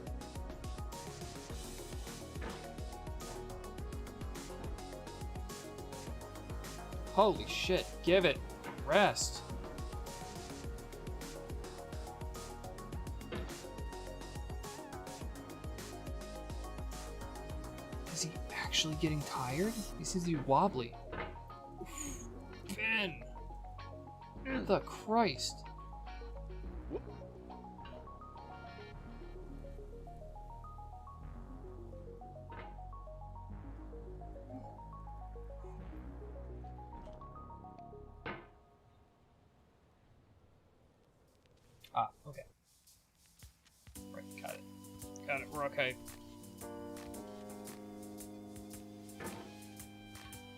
Holy shit, give it rest. Is he actually getting tired? He seems to be wobbly. Ben! The Christ. Ah, okay. Right, got it. Got it, we're okay.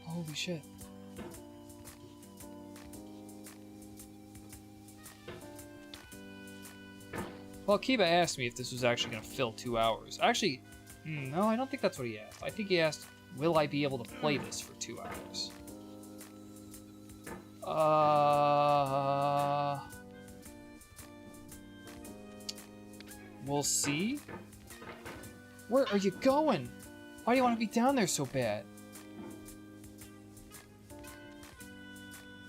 Holy shit. Well, Kiba asked me if this was actually going to fill 2 hours. Actually, no, I don't think that's what he asked. I think he asked, will I be able to play this for 2 hours? We'll see. Where are you going? Why do you want to be down there so bad?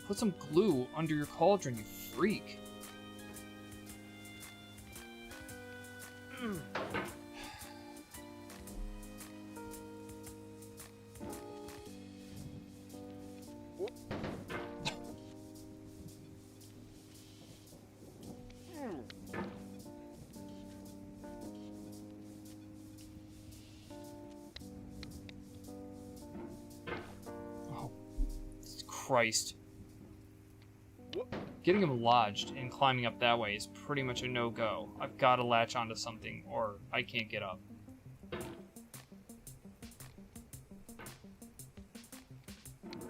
Put some glue under your cauldron, you freak. Oh, Christ. Getting him lodged and climbing up that way is pretty much a no-go. I've got to latch onto something or I can't get up.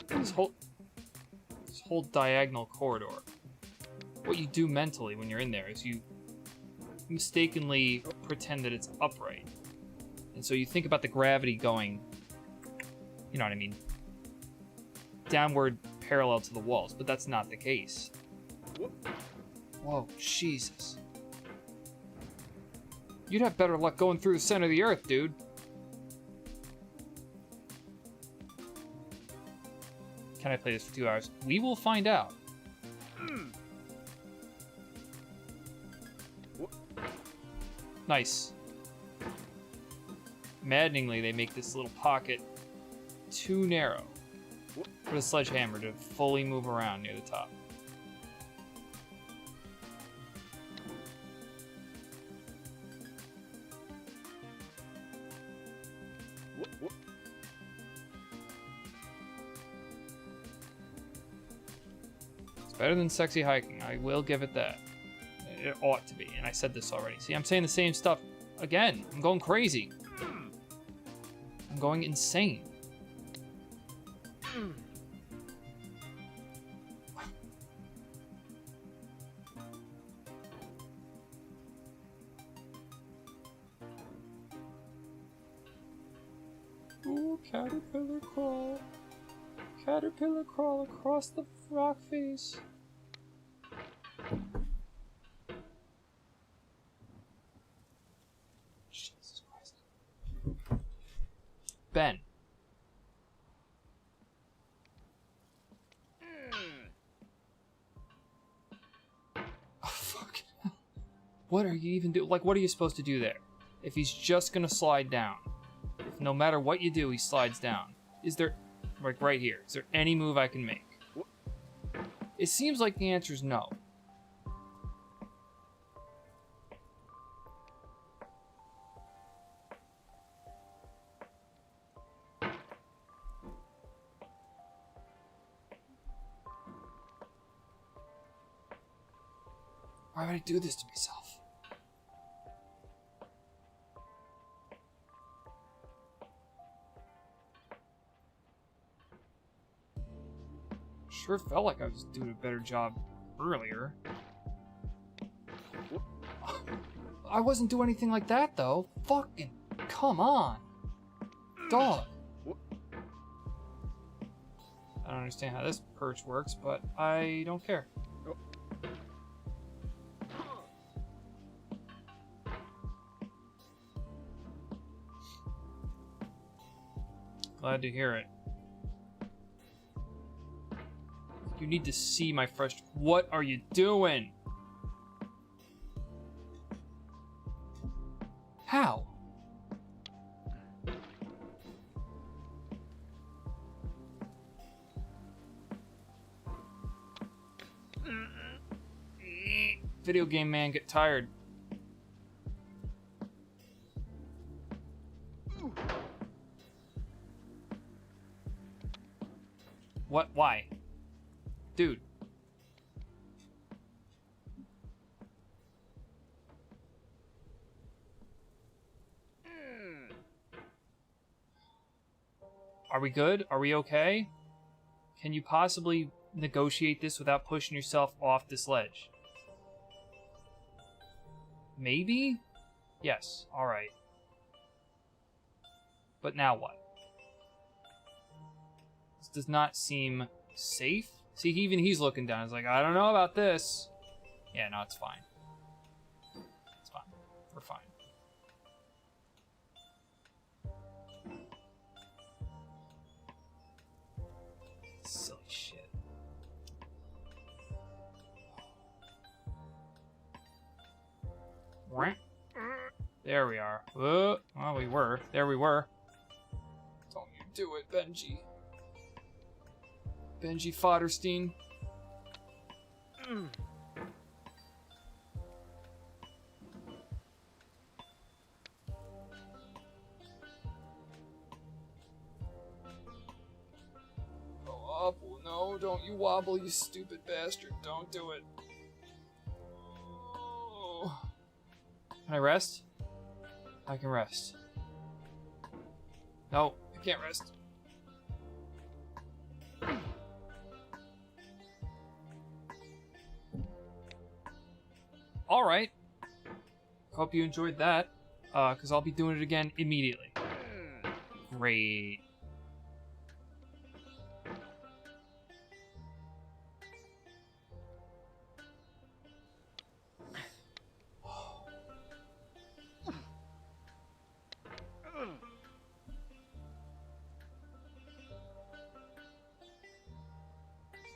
This whole diagonal corridor. What you do mentally when you're in there is you mistakenly pretend that it's upright. And so you think about the gravity going, you know what I mean, downward parallel to the walls, but that's not the case. Whoa, Jesus. You'd have better luck going through the center of the earth, dude. Can I play this for 2 hours? We will find out. Nice. Maddeningly, they make this little pocket too narrow for the sledgehammer to fully move around near the top. It's better than sexy hiking, I will give it that. It ought to be, and I said this already. See, I'm saying the same stuff again. I'm going crazy. I'm going insane. Ooh, caterpillar crawl. Caterpillar crawl across the rock face. Jesus Christ. Ben. Oh, fuck. What are you even doing? Like, what are you supposed to do there? If he's just gonna slide down. If no matter what you do, he slides down. Is there, like right here, is there any move I can make? It seems like the answer is no. Why would I do this to myself? Sure felt like I was doing a better job earlier. I wasn't doing anything like that, though. Fucking come on. Dog. I don't understand how this perch works, but I don't care. Glad to hear it. You need to see my frustration. What are you doing? How? Video game man, get tired. What? Why? Dude. Are we good? Are we okay? Can you possibly negotiate this without pushing yourself off this ledge? Maybe? Yes, alright. But now what? This does not seem safe. See, even he's looking down. He's like, I don't know about this. Yeah, no, it's fine. It's fine. We're fine. Silly shit. There we are. Well, we were. There we were. Don't you do it, Benji. Benji Fodderstein. Oh, Apple, no, don't you wobble, you stupid bastard. Don't do it. Oh. Can I rest? I can rest. No, I can't rest. Alright. Hope you enjoyed that, because I'll be doing it again immediately. Great.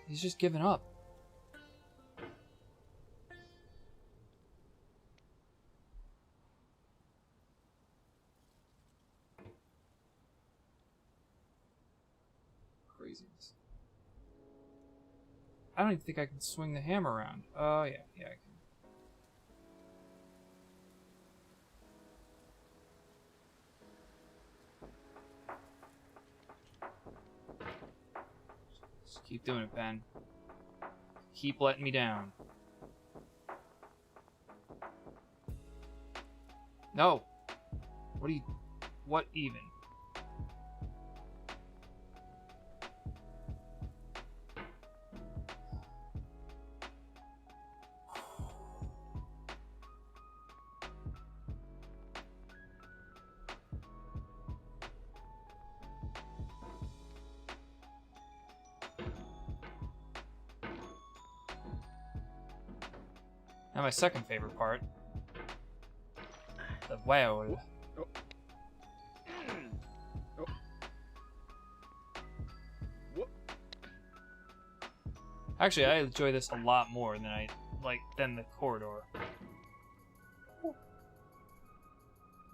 He's just giving up. Craziness. I don't even think I can swing the hammer around. Oh, yeah, I can. Just keep doing it, Ben. Keep letting me down. No! What even? Now my second favorite part. The wow. Actually, I enjoy this a lot more than the corridor. I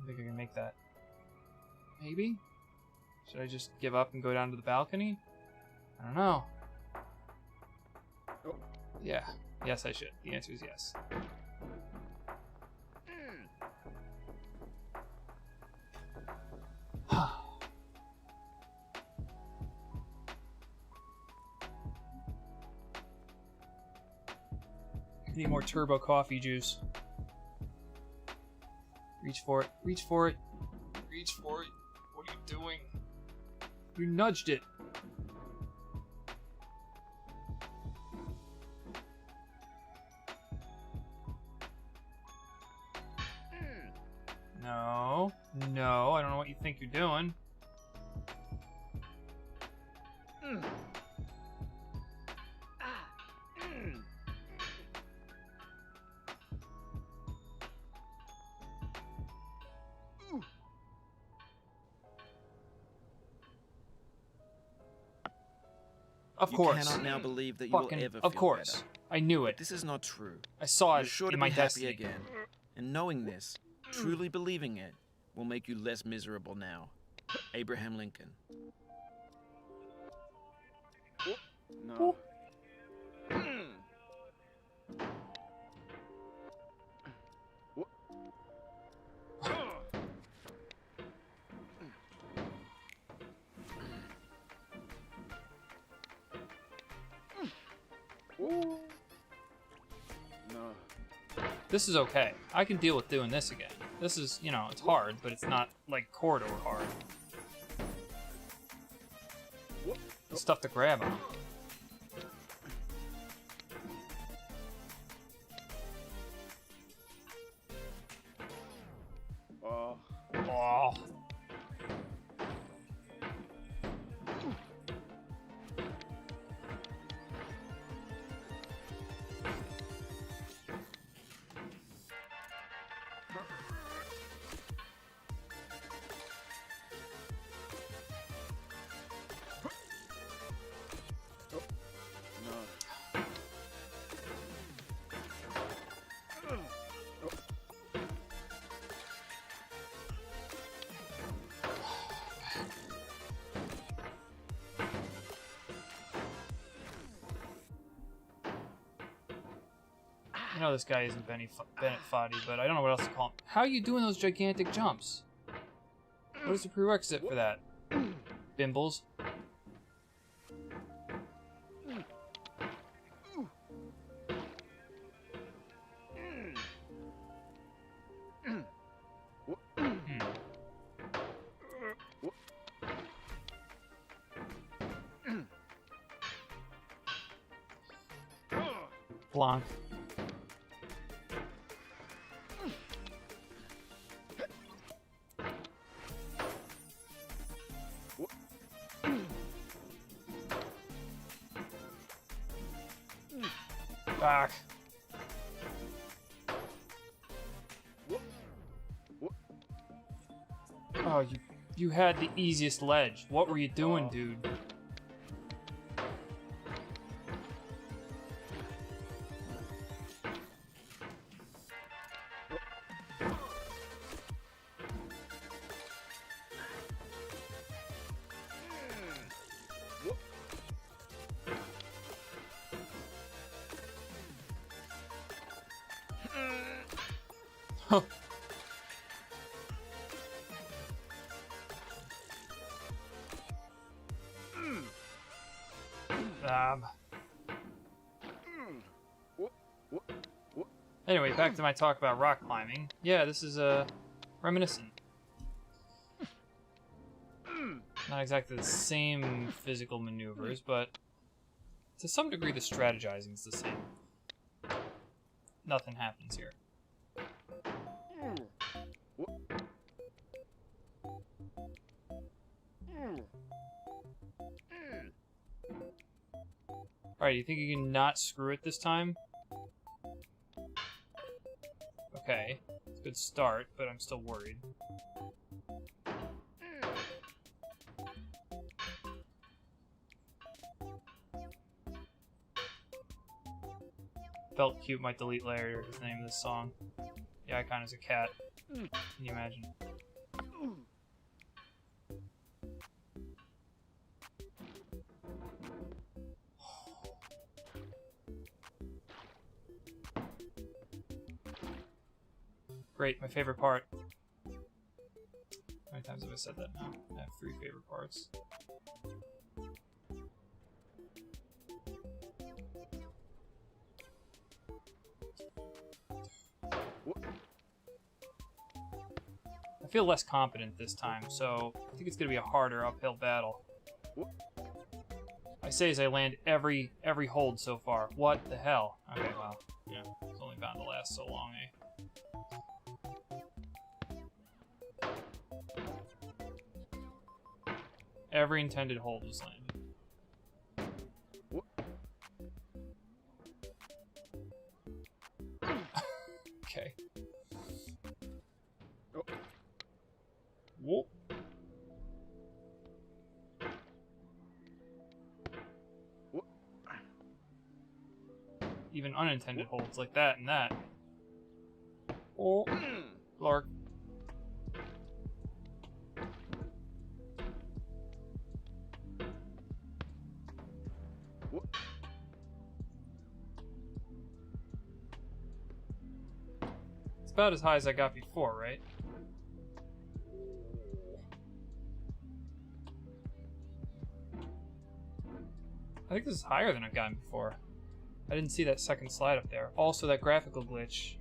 think I can make that. Maybe? Should I just give up and go down to the balcony? I don't know. Yeah. Yes, I should. The answer is yes. Need more turbo coffee juice. Reach for it. Reach for it. Reach for it. What are you doing? You nudged it. No. No, I don't know what you think you're doing. Of course. You cannot now believe that you will ever feel Of course. better. I knew it. This is not true. I saw You're it sure to in be my happy destiny. again. And knowing this, truly believing it, will make you less miserable now. Abraham Lincoln. No. No. This is okay. I can deal with doing this again. This is, you know, it's hard, but it's not like corridor hard. It's stuff to grab on. Oh. Oh. I know this guy isn't Bennett Foddy, but I don't know what else to call him. How are you doing those gigantic jumps? What is the prerequisite for that? Bimbles? Blanc. Back. Oh, you had the easiest ledge. What were you doing, dude? Huh. Anyway, back to my talk about rock climbing. Yeah, this is reminiscent. Not exactly the same physical maneuvers, but to some degree the strategizing is the same. Nothing happens here. Alright, you think you can not screw it this time? Okay, it's a good start, but I'm still worried. Felt Cute might delete later is the name of this song. The icon is a cat. Can you imagine? Great, my favorite part. How many times have I said that now? I have 3 favorite parts. I feel less confident this time, so I think it's going to be a harder uphill battle. I say as I land every hold so far. What the hell? Okay, well, yeah, it's only bound to last so long, eh? Every intended hold was landed. Okay. Oh. Whoop. Whoop. Even unintended holds like that and that. Oh, Lark. Whoop. It's about as high as I got before, right? I think this is higher than I've gotten before. I didn't see that second slide up there. Also, that graphical glitch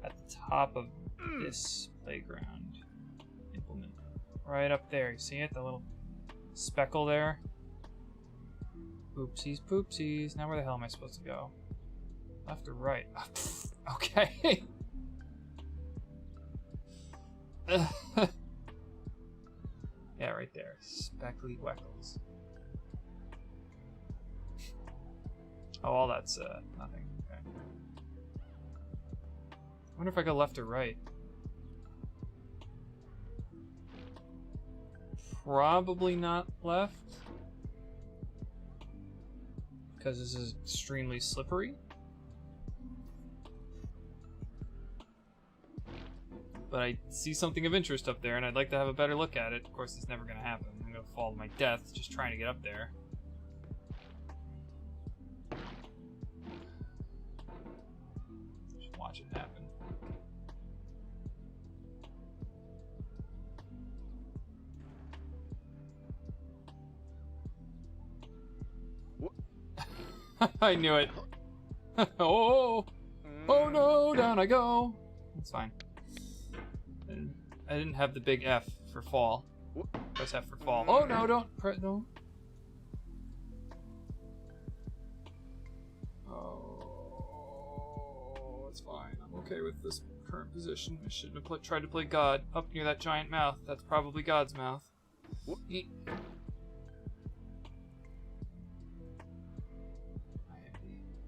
at the top of this playground implement. Right up there. You see it? The little speckle there? Oopsies, poopsies. Now where the hell am I supposed to go? Left or right? Okay. Yeah, right there. Speckly weckles. Oh, all that's nothing. Okay. I wonder if I go left or right. Probably not left. Because this is extremely slippery. But I see something of interest up there, and I'd like to have a better look at it. Of course, it's never going to happen. I'm going to fall to my death just trying to get up there. Just watch it happen. I knew it. Oh no, down I go. That's fine. I didn't have the big F for fall. Press F for fall. Oh no, don't press no. Oh, it's fine. I'm okay with this current position. I shouldn't have tried to play God up near that giant mouth. That's probably God's mouth. Eat.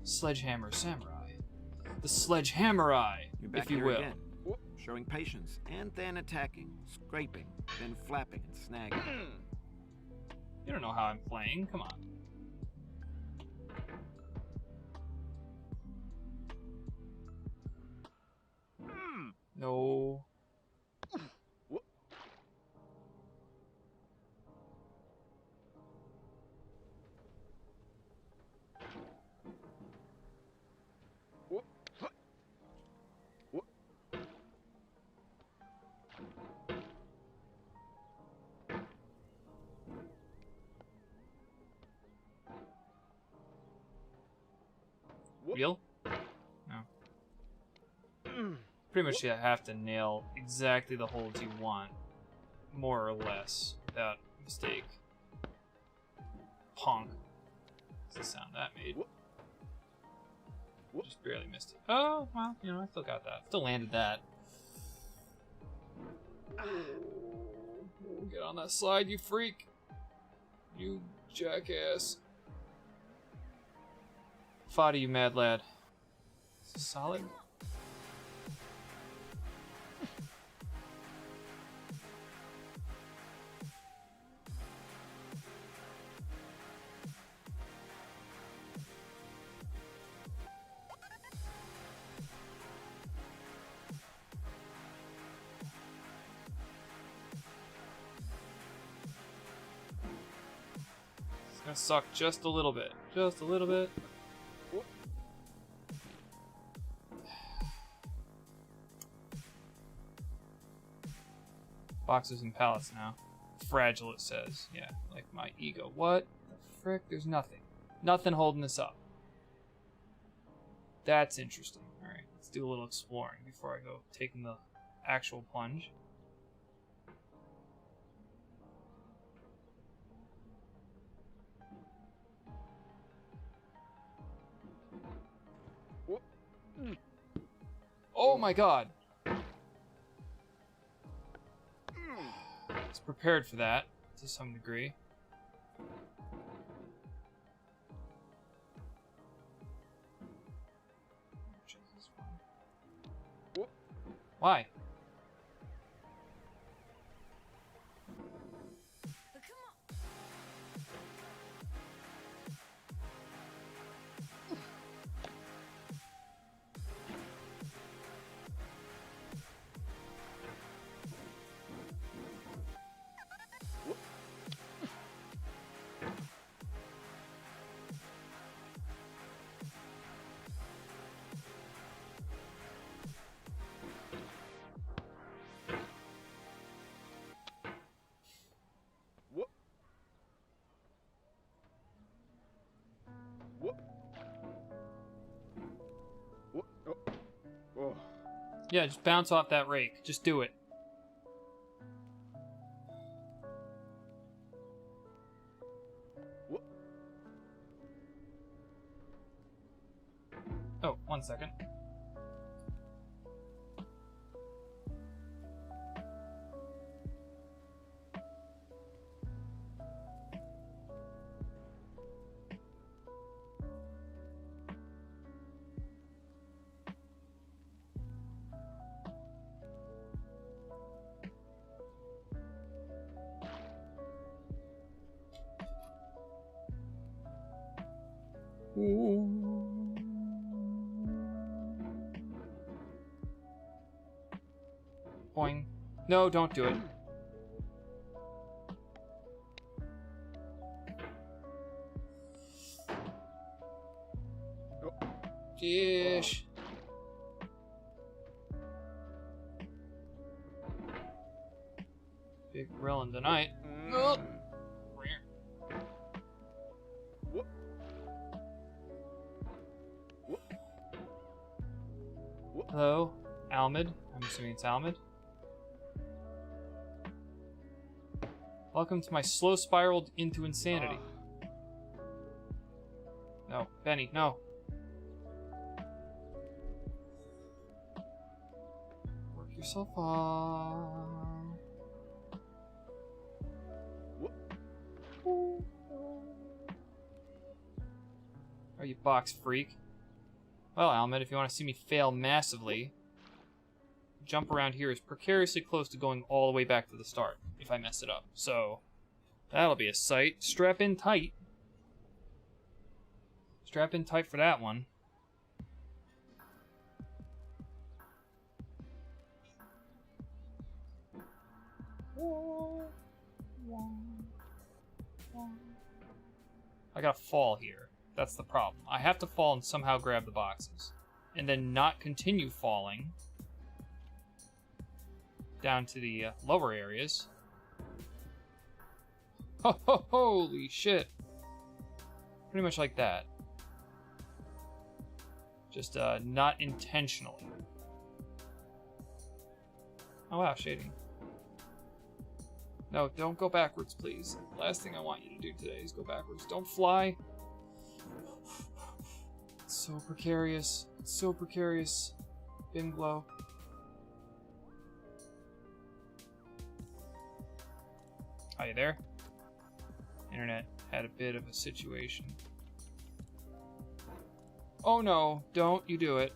Sledgehammer Samurai. The Sledgehammer Eye, You're back if you here will. again, showing patience, and then attacking, scraping, then flapping and snagging. You don't know how I'm playing, come on. No. Real? No. Pretty much you have to nail exactly the holds you want, more or less, without mistake. Honk. That's the sound that made. Just barely missed it. Oh, well, you know, I still got that. Still landed that. Get on that slide, you freak. You jackass. Foddy, you mad lad. Is this solid? It's gonna suck just a little bit. Just a little bit. Boxes and pallets now. Fragile, it says. Yeah, like my ego. What the frick? There's nothing. Nothing holding this up. That's interesting. Alright, let's do a little exploring before I go taking the actual plunge. Oh my god! I was prepared for that. to some degree. Why? Oh. Yeah, just bounce off that rake. Just do it. Oh, 1 second. Boing. No, don't do it. Dish. Big grilling tonight. Hello, Almid. I'm assuming it's Almid. Welcome to my slow spiraled into insanity. No, Benny, no. Work yourself off. Are you box freak? Well, Almid, if you want to see me fail massively, jump around here is precariously close to going all the way back to the start if I mess it up. So, that'll be a sight. Strap in tight. Strap in tight for that one. I gotta fall here. That's the problem. I have to fall and somehow grab the boxes. And then not continue falling down to the lower areas. Holy shit. Pretty much like that. Just not intentionally. Oh wow, shading. No, don't go backwards, please. Last thing I want you to do today is go backwards. Don't fly. It's so precarious. It's so precarious. Bin glow. Are you there? Internet had a bit of a situation. Oh no, don't you do it.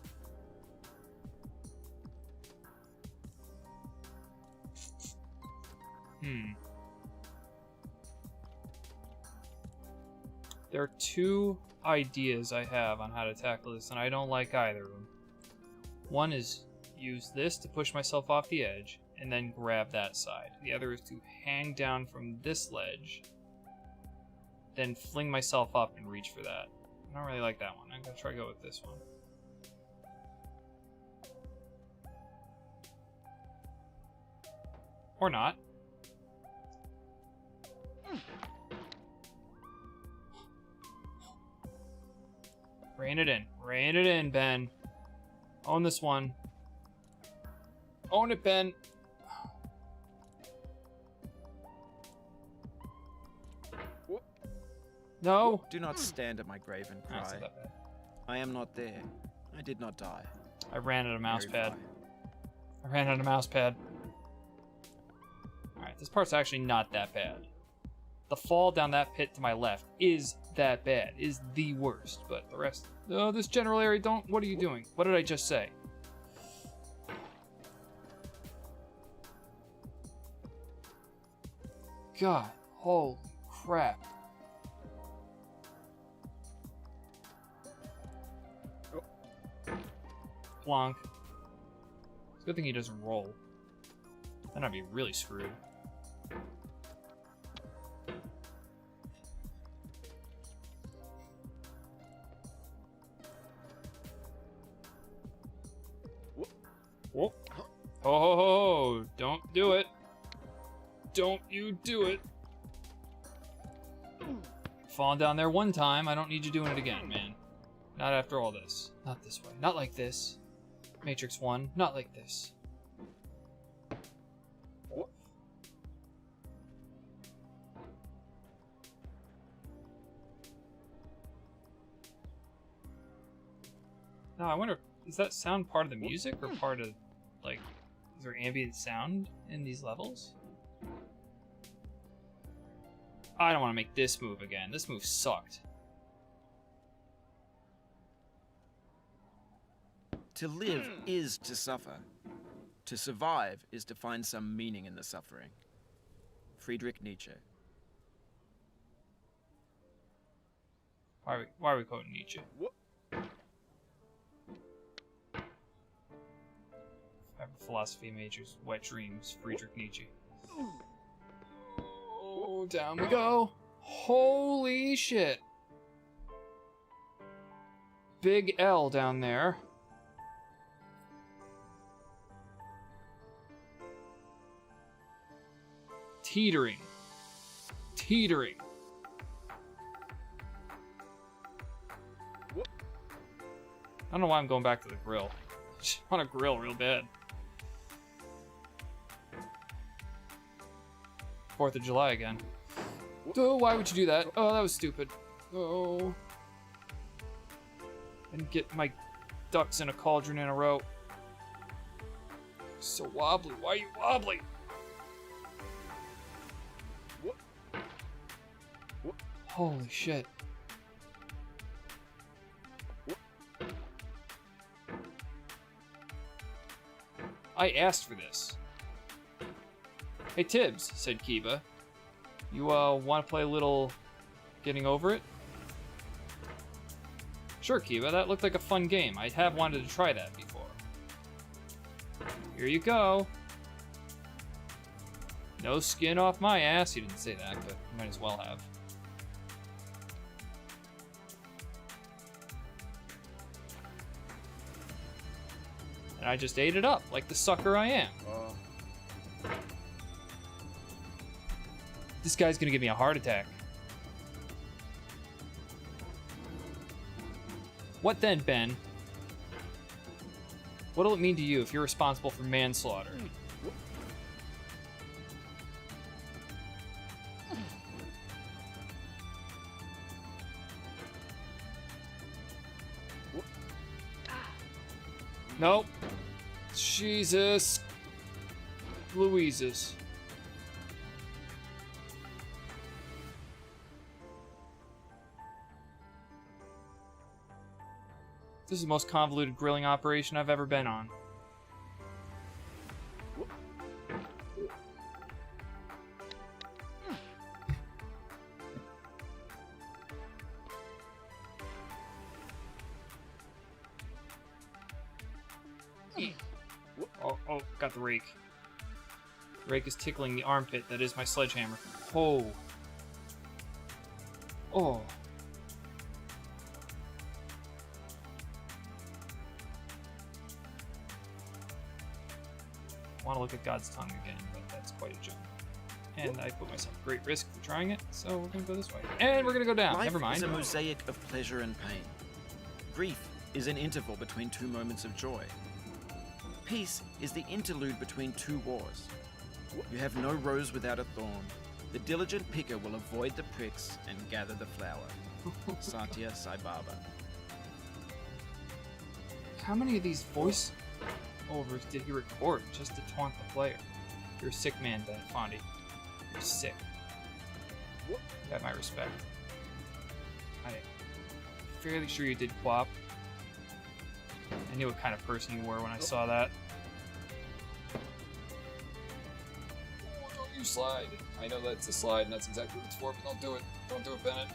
There are two ideas I have on how to tackle this, and I don't like either of them. One is use this to push myself off the edge, and then grab that side. The other is to hang down from this ledge, then fling myself up and reach for that. I don't really like that one. I'm gonna try to go with this one. Or not. Rein it in. Rein it in, Ben. Own this one. Own it, Ben. No. Do not stand at my grave and cry. That's not that bad. I am not there. I did not die. I ran out of mouse Very pad. far. I ran out of mouse pad. Alright, this part's actually not that bad. The fall down that pit to my left is that bad, is the worst. But the rest, oh, this general area, don't, what are you doing? What did I just say? God, holy crap. Plonk. It's a good thing he doesn't roll. Then I'd be really screwed. Whoa. Ho ho ho! Don't do it. Don't you do it. Falling down there one time, I don't need you doing it again, man. Not after all this. Not this way. Not like this. Matrix 1, not like this. Now, I wonder, is that sound part of the music or part of, like, is there ambient sound in these levels? I don't want to make this move again. This move sucked. To live is to suffer. To survive is to find some meaning in the suffering. Friedrich Nietzsche. Why are we quoting Nietzsche? I have a philosophy major's wet dreams, Friedrich Nietzsche. Oh, down we go. Holy shit. Big L down there. Teetering. Teetering. I don't know why I'm going back to the grill. I just want to grill real bad. 4th of July again. Oh, why would you do that? Oh, that was stupid. Oh. And get my ducks in a cauldron in a row. So wobbly. Why are you wobbly? Holy shit. I asked for this. Hey Tibs, said Kiba. You want to play a little getting over it? Sure, Kiba, that looked like a fun game. I have wanted to try that before. Here you go. No skin off my ass. You didn't say that, but you might as well have. And I just ate it up, like the sucker I am. This guy's gonna give me a heart attack. What then, Ben? What'll it mean to you if you're responsible for manslaughter? Nope. Jesus. Louises. This is the most convoluted grilling operation I've ever been on. Oh, got the rake. The rake is tickling the armpit that is my sledgehammer. Oh. Oh. I want to look at God's tongue again, but that's quite a jump. And I put myself at great risk for trying it, so we're going to go this way. And we're going to go down. Life Never mind. is a mosaic of pleasure and pain. Grief is an interval between two moments of joy. Peace is the interlude between two wars. You have no rose without a thorn. The diligent picker will avoid the pricks and gather the flower. Satya Sai Baba. How many of these voice overs did he record just to taunt the player? You're a sick man, Bennett Foddy. You're sick. Got my respect. I'm fairly sure you did Quap. I knew what kind of person you were when I saw that. Oh, don't you slide. I know that's a slide and that's exactly what it's for, but don't do it. Don't do it, Bennett.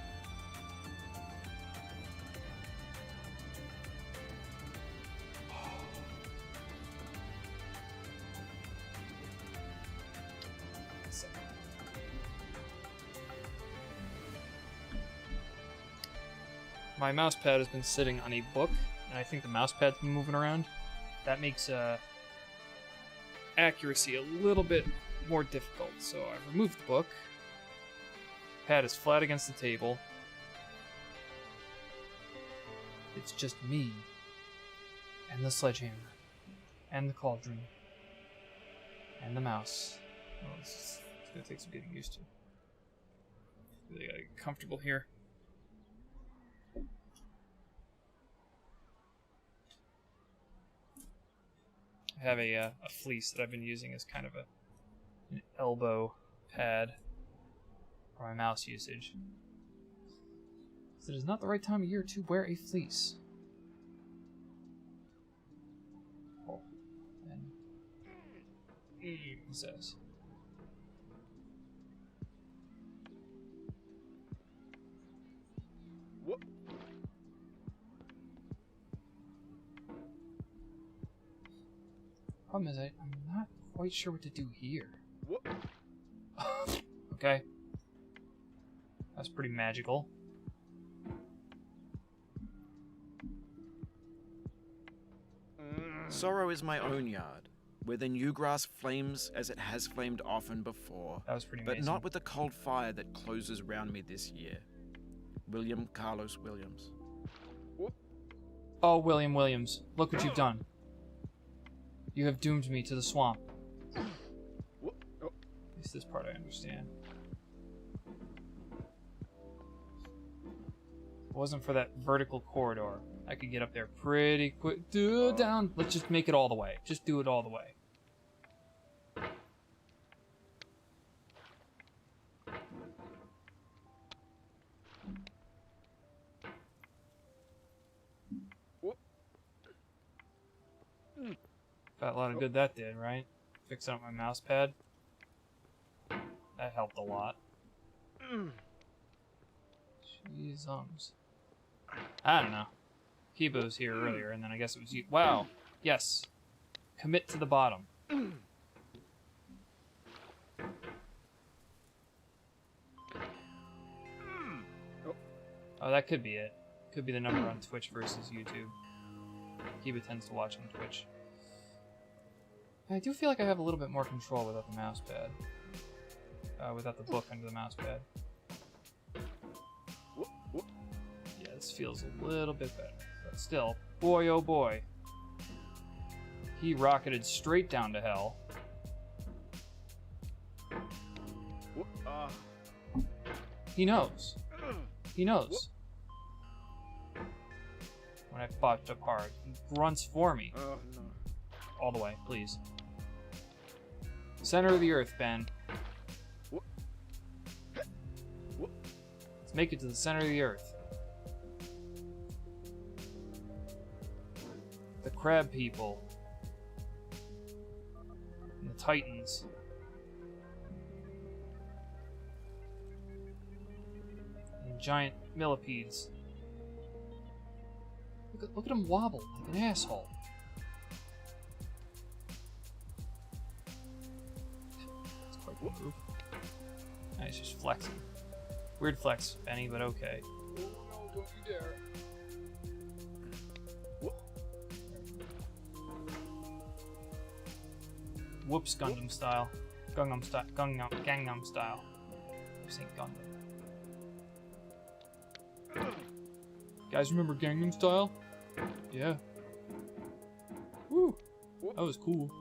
My mouse pad has been sitting on a book, and I think the mouse pad's been moving around. That makes accuracy a little bit more difficult. So I've removed the book. Pad is flat against the table. It's just me, and the sledgehammer, and the cauldron, and the mouse. Oh, it's gonna take some getting used to. Really gotta get comfortable here. I have a fleece that I've been using as kind of an elbow pad for my mouse usage. So it is not the right time of year to wear a fleece. Oh, and it says. What? Problem is, I'm not quite sure what to do here. What? Okay. That's pretty magical. Sorrow is my own yard, where the new grass flames as it has flamed often before, That was pretty but amazing. not with the cold fire that closes round me this year. William Carlos Williams. Oh, William Williams, look what you've done. You have doomed me to the swamp. What? Oh. At least this part I understand. If it wasn't for that vertical corridor, I could get up there pretty quick. Do it down. Let's just make it all the way. Just do it all the way. Got a lot of good that did, right? Fixing up my mouse pad. That helped a lot. Jeez, I don't know. Kiba was here earlier, and then I guess it was you. Wow. Yes. Commit to the bottom. Oh, that could be it. Could be the number on Twitch versus YouTube. Kiba tends to watch on Twitch. I do feel like I have a little bit more control without the mouse pad. Without the book under the mouse pad. Yeah, this feels a little bit better. But still, boy oh boy. He rocketed straight down to hell. He knows. He knows. When I botched up hard, he grunts for me. Oh, no. All the way, please. Center of the earth, Ben. Let's make it to the center of the earth. The crab people. And the titans. And giant millipedes. Look at him wobble like an asshole. That's quite the move. Nice, just flexing. Weird flex, Benny, but okay. Oh no, don't you dare. Whoops, Gundam style. Gangnam style. I'm saying Gundam. Guys, remember Gangnam Style? Yeah. Woo! That was cool.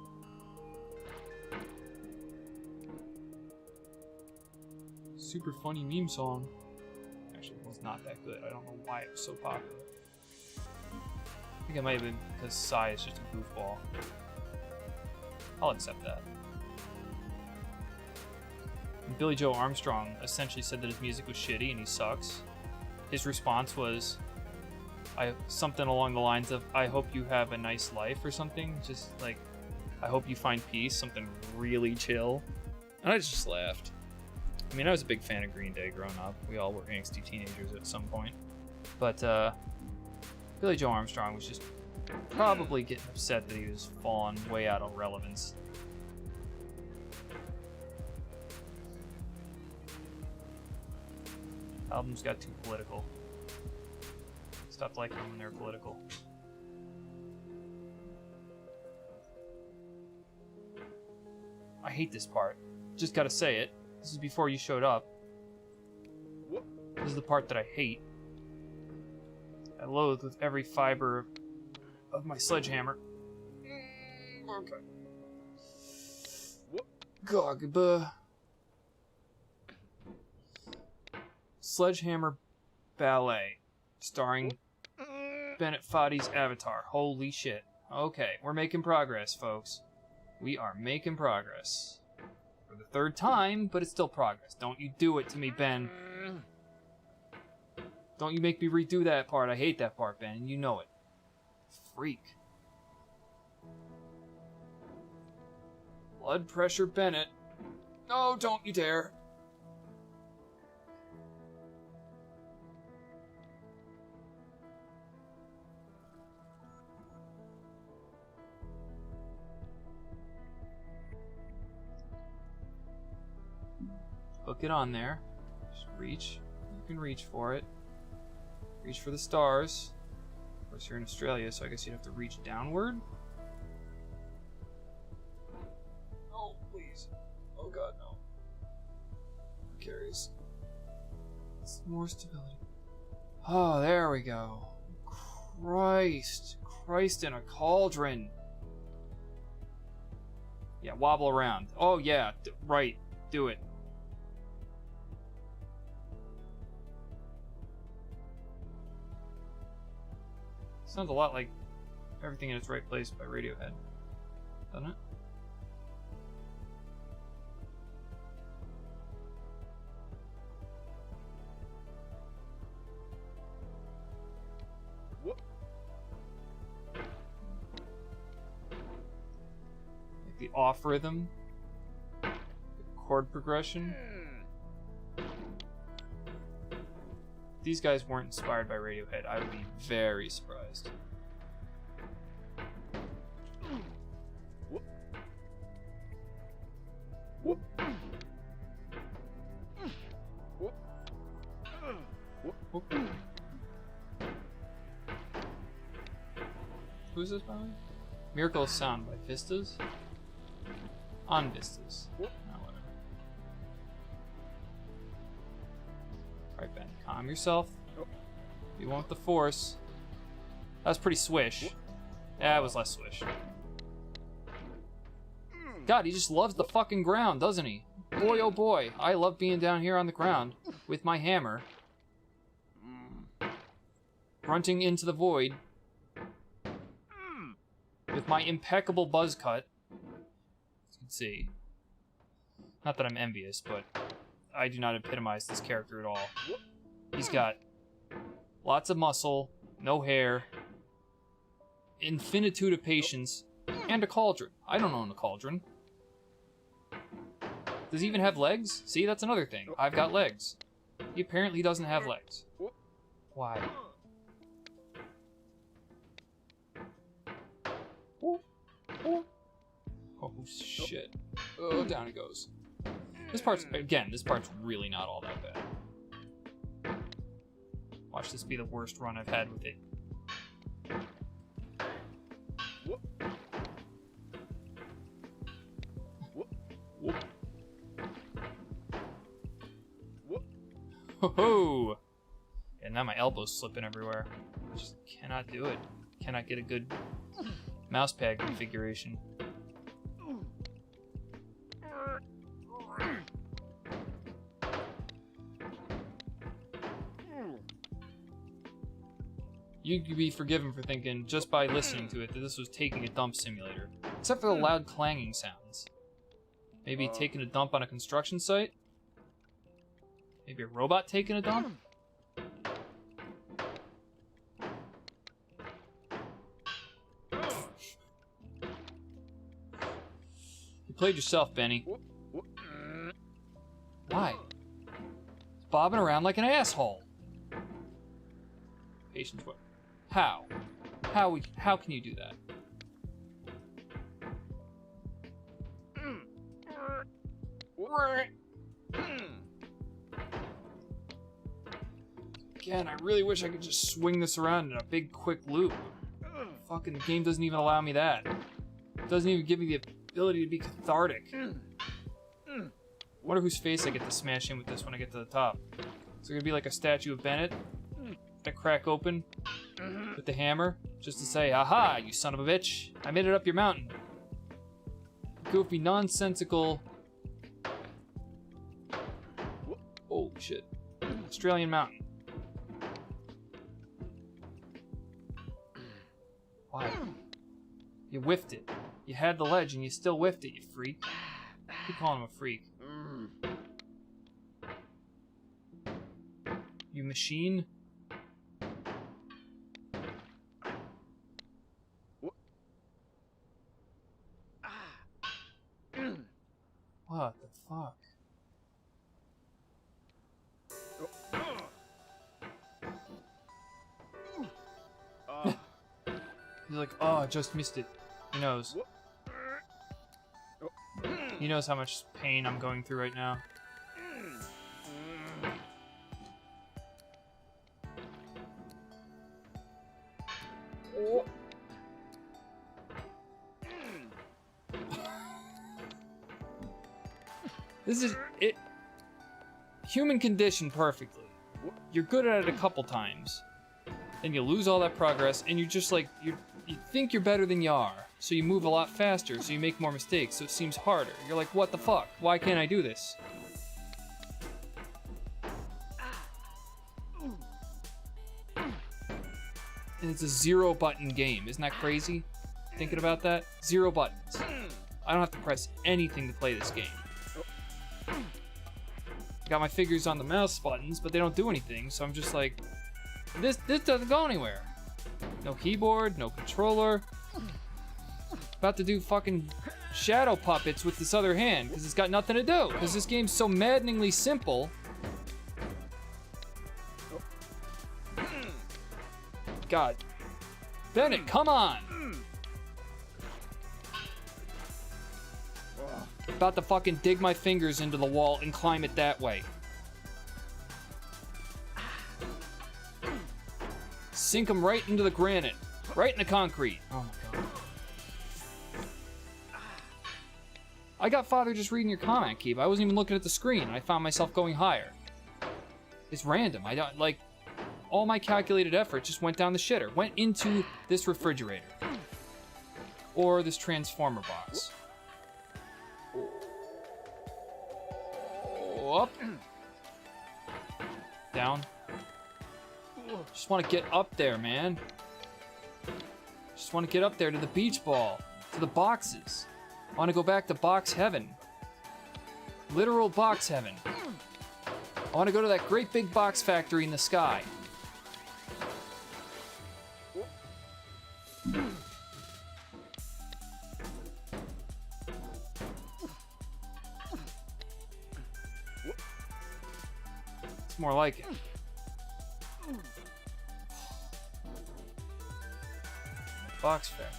Super funny meme song. Actually, it was not that good. I don't know why it was so popular. I think it might have been because Psy is just a goofball. I'll accept that. Billy Joe Armstrong essentially said that his music was shitty and he sucks. His response was something along the lines of, I hope you have a nice life or something. Just like, I hope you find peace, something really chill. And I just laughed. I mean, I was a big fan of Green Day growing up. We all were angsty teenagers at some point. But Billy Joe Armstrong was just probably getting upset that he was falling way out of relevance. Albums got too political. Stopped liking them when they're political. I hate this part. Just gotta say it. This is before you showed up. This is the part that I hate. I loathe with every fiber of my sledgehammer. Okay. Gogba. Sledgehammer Ballet, starring Bennett Foddy's Avatar. Holy shit. Okay, we're making progress, folks. We are making progress. For the third time, but it's still progress. Don't you do it to me, Ben. Don't you make me redo that part. I hate that part, Ben, and you know it. Freak. Blood pressure Bennett. No, don't you dare. Hook it on there. Just reach. You can reach for it. Reach for the stars. Of course, you're in Australia, so I guess you'd have to reach downward. Oh, please. Oh, God, no. Carries. More stability. Oh, there we go. Christ. Christ in a cauldron. Yeah, wobble around. Oh, yeah. Right. Do it. Sounds a lot like Everything in Its Right Place by Radiohead, doesn't it? Like the off rhythm, the chord progression. If these guys weren't inspired by Radiohead, I would be very surprised. Who's this by the way? Miracle of Sound by Vistas? On Vistas. Oh, whatever. Alright, Ben, calm yourself. You want the force. That was pretty swish. Yeah, it was less swish. God, he just loves the fucking ground, doesn't he? Boy, oh boy, I love being down here on the ground with my hammer. Grunting into the void. With my impeccable buzz cut. As you can see. Not that I'm envious, but I do not epitomize this character at all. He's got lots of muscle, no hair, infinitude of patience, and a cauldron. I don't own a cauldron. Does he even have legs? See, that's another thing. I've got legs. He apparently doesn't have legs. Why? Oh shit. Oh, down it goes. This part's really not all that bad. Watch this be the worst run I've had with it. Ho-ho! And now my elbow's slipping everywhere. I just cannot do it. Cannot get a good mousepad configuration. You could be forgiven for thinking, just by listening to it, that this was taking a dump simulator. Except for the loud clanging sounds. Maybe taking a dump on a construction site? Maybe a robot taking a dump? You played yourself, Benny. Why? It's bobbing around like an asshole. Patience, what? How? How can you do that? Again, I really wish I could just swing this around in a big, quick loop. Fucking the game doesn't even allow me that. It doesn't even give me the ability to be cathartic. Wonder whose face I get to smash in with this when I get to the top. Is there gonna be like a statue of Bennett that crack open with the hammer just to say, "Aha, you son of a bitch! I made it up your mountain." Goofy, nonsensical. Oh shit! Australian mountain. Why? You whiffed it. You had the ledge and you still whiffed it, you freak. Keep calling him a freak. You machine? What the fuck? He's like, oh, I just missed it. He knows. He knows how much pain I'm going through right now. This is it. Human condition perfectly. You're good at it a couple times, then you lose all that progress, and you're just like you think you're better than you are, so you move a lot faster, so you make more mistakes, so it seems harder. You're like, what the fuck? Why can't I do this? And it's a 0-button game. Isn't that crazy? Thinking about that? 0 buttons. I don't have to press anything to play this game. I got my fingers on the mouse buttons, but they don't do anything, so I'm just like, this doesn't go anywhere. No keyboard, no controller. About to do fucking shadow puppets with this other hand, because it's got nothing to do, because this game's so maddeningly simple. God. Bennett, come on! About to fucking dig my fingers into the wall and climb it that way. Sink them right into the granite. Right in the concrete. Oh my god. I got Father just reading your comment, Keep. I wasn't even looking at the screen. I found myself going higher. It's random. I don't, like, all my calculated effort just went down the shitter. Went into this refrigerator. Or this transformer box. Up. Down. Just want to get up there, man. Just want to get up there to the beach ball. To the boxes. I want to go back to box heaven. Literal box heaven. I want to go to that great big box factory in the sky. It's more like it. Box factory.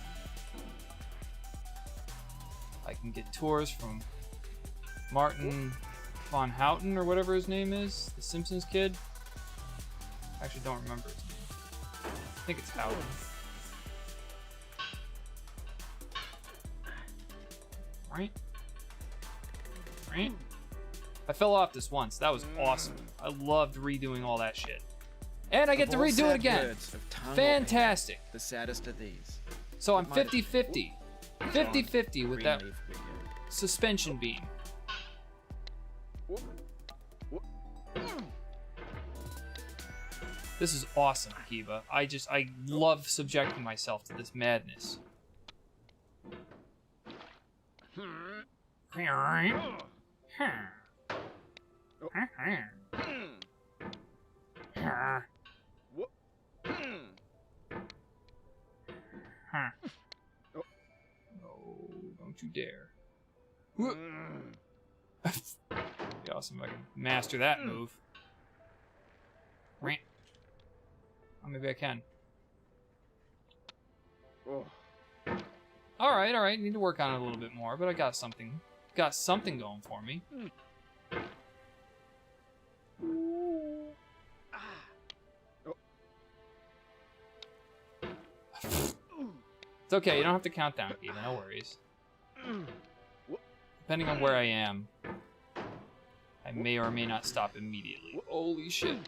I can get tours from Martin Von Houten or whatever his name is, the Simpsons kid. I actually don't remember his name. I think it's Houten. Right? Right? I fell off this once. That was awesome. I loved redoing all that shit. And I get to redo it again. Fantastic. The saddest of these. So I'm 50-50. 50-50 with that suspension beam. This is awesome, Akiba. I love subjecting myself to this madness. Whoop. Huh. Oh. No, don't you dare. Be awesome if I can master that move. Rant. Oh, maybe I can. Oh. Alright. Need to work on it a little bit more, but I got something. Got something going for me. It's okay, you don't have to count down, Kiva, no worries. Depending on where I am, I may or may not stop immediately. Holy shit.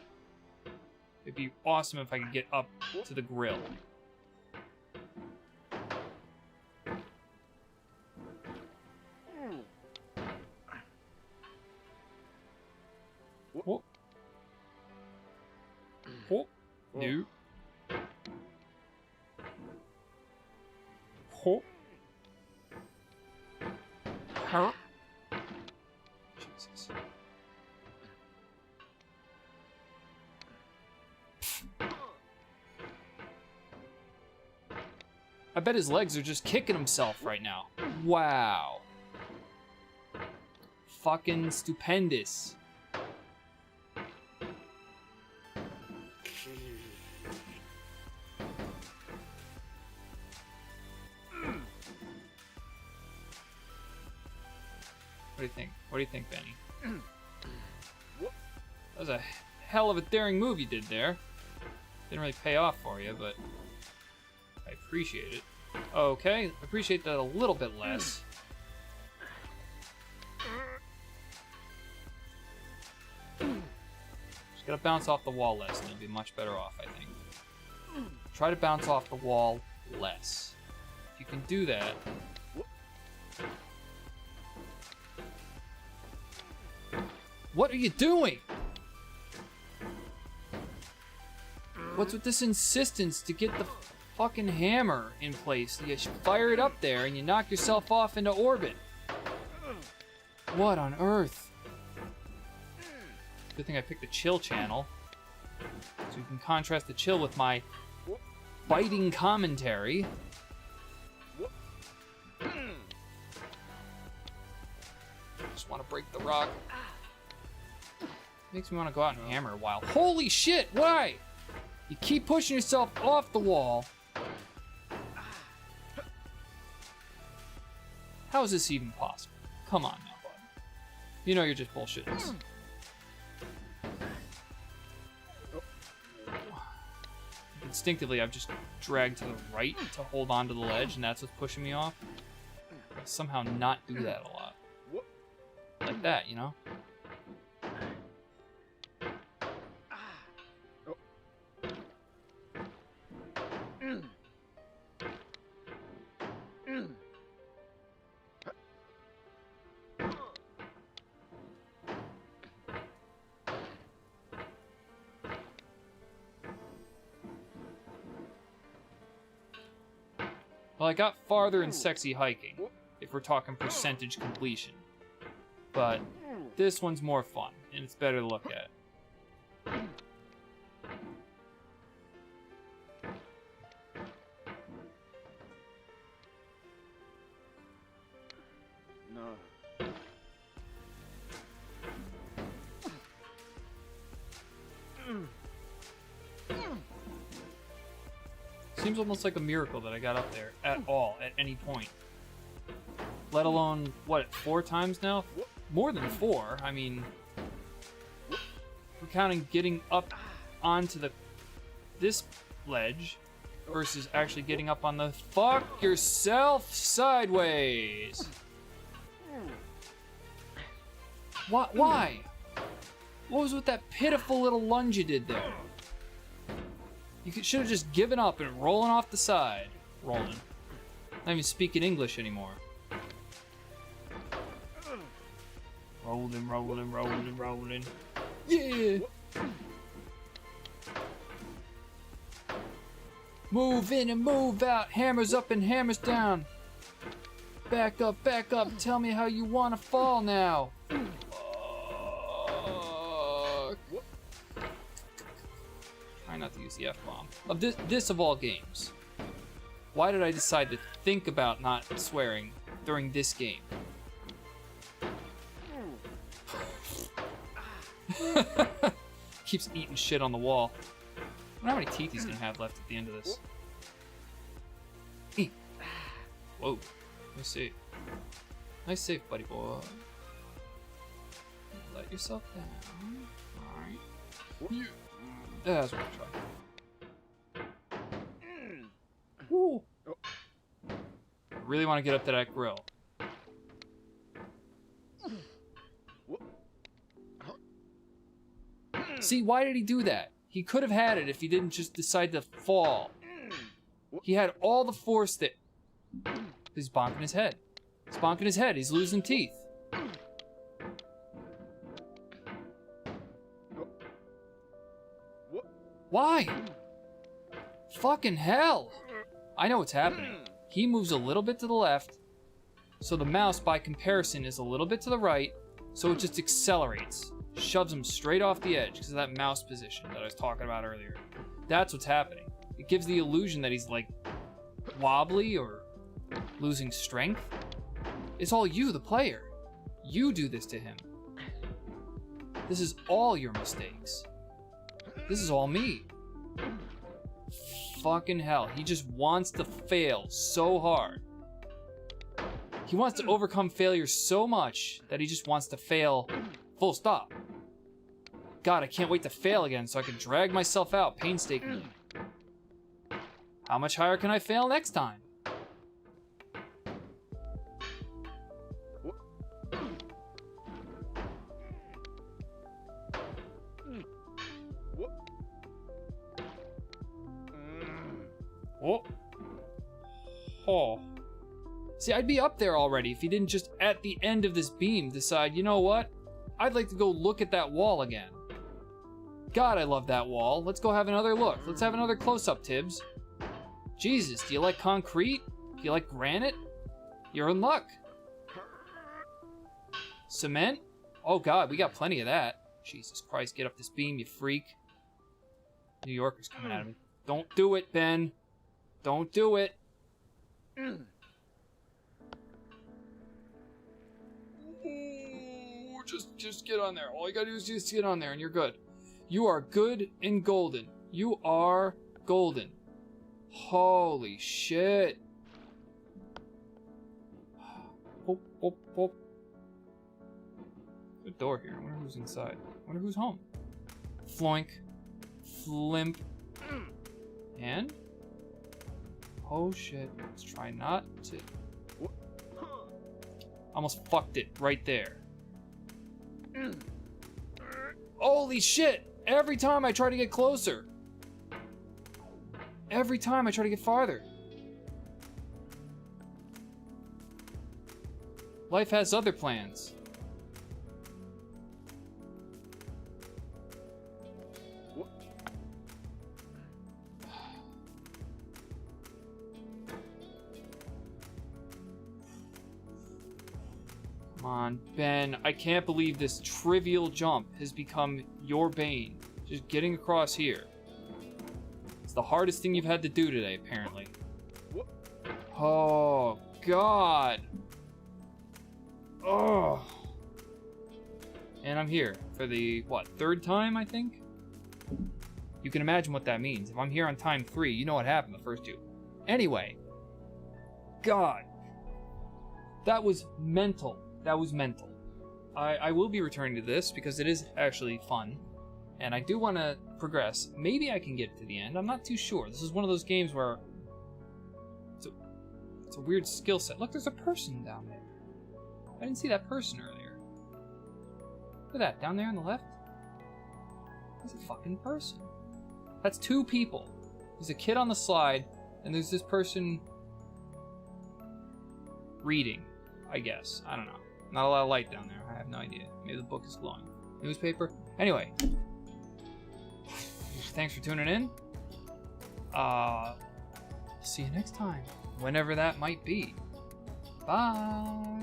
It'd be awesome if I could get up to the grill. Whoop. Whoop. No. Whoop. Huh? Jesus. I bet his legs are just kicking himself right now. Wow. Fucking stupendous. What do you think? What do you think, Benny? That was a hell of a daring move you did there. Didn't really pay off for you, but I appreciate it. Okay, appreciate that a little bit less. Just gotta bounce off the wall less, and you'll be much better off, I think. Try to bounce off the wall less. If you can do that. What are you doing? What's with this insistence to get the fucking hammer in place? You fire it up there and you knock yourself off into orbit. What on earth? Good thing I picked the chill channel. So you can contrast the chill with my biting commentary. Just want to break the rock. Makes me want to go out and hammer a while. Holy shit, why? You keep pushing yourself off the wall. How is this even possible? Come on now, bud. You know you're just bullshitting. Instinctively, I've just dragged to the right to hold on to the ledge, and that's what's pushing me off. I somehow not do that a lot. Like that, you know? Well, I got farther in sexy hiking, if we're talking percentage completion. But this one's more fun, and it's better to look at. No. Seems almost like a miracle that I got up there at all, at any point. Let alone, what, 4 times now? More than 4. I mean, we're counting getting up onto this ledge versus actually getting up on the fuck yourself sideways. Why? What was with that pitiful little lunge you did there? You should have just given up and rolling off the side. Rolling. Not even speaking English anymore. Rolling. Yeah! Move in and move out. Hammers up and hammers down. Back up. Tell me how you want to fall now. Try not to use the F-bomb. Of this of all games. Why did I decide to think about not swearing during this game? Keeps eating shit on the wall. I wonder how many teeth he's gonna have left at the end of this. Eat. Whoa. Nice save. Nice save, buddy boy. Let yourself down. Alright. Yeah, that's what I'm trying. Woo. I really want to get up to that grill. See, why did he do that? He could have had it if he didn't just decide to fall. He had all the force that... He's bonking his head. He's bonking his head. He's losing teeth. Why? Fucking hell. I know what's happening. He moves a little bit to the left, so the mouse, by comparison, is a little bit to the right, so it just accelerates. Shoves him straight off the edge because of that mouse position that I was talking about earlier. That's what's happening. It gives the illusion that he's like wobbly or losing strength. It's all you, the player. You do this to him. This is all your mistakes. This is all me. Fucking hell. He just wants to fail so hard. He wants to overcome failure so much that he just wants to fail full stop. God, I can't wait to fail again so I can drag myself out painstakingly. How much higher can I fail next time? Oh. Oh. See, I'd be up there already if he didn't just at the end of this beam decide, you know what? I'd like to go look at that wall again. God, I love that wall. Let's go have another look. Let's have another close-up, Tibs. Jesus, do you like concrete? Do you like granite? You're in luck. Cement? Oh God, we got plenty of that. Jesus Christ, get up this beam, you freak. New Yorker's coming at me. Don't do it, Ben. Don't do it. Ooh, just get on there. All you gotta do is just get on there and you're good. You are good and golden. You are golden. Holy shit. Pop, pop, pop. Good door here. I wonder who's inside. I wonder who's home. Floink. Flimp. And? Oh shit. Let's try not to. Almost fucked it right there. Holy shit! Every time I try to get closer. Every time I try to get farther. Life has other plans. Come on, Ben. I can't believe this trivial jump has become your bane. Just getting across here. It's the hardest thing you've had to do today, apparently. Oh, God. Oh. And I'm here for the, what, third time, I think? You can imagine what that means. If I'm here on time 3, you know what happened the first 2. Anyway. God. That was mental. That was mental. I will be returning to this because it is actually fun. And I do want to progress. Maybe I can get to the end. I'm not too sure. This is one of those games where it's a weird skill set. Look, there's a person down there. I didn't see that person earlier. Look at that, down there on the left. There's a fucking person. That's 2 people. There's a kid on the slide, and there's this person reading, I guess. I don't know. Not a lot of light down there. I have no idea. Maybe the book is glowing. Newspaper? Anyway. Thanks for tuning in. See you next time. Whenever that might be. Bye.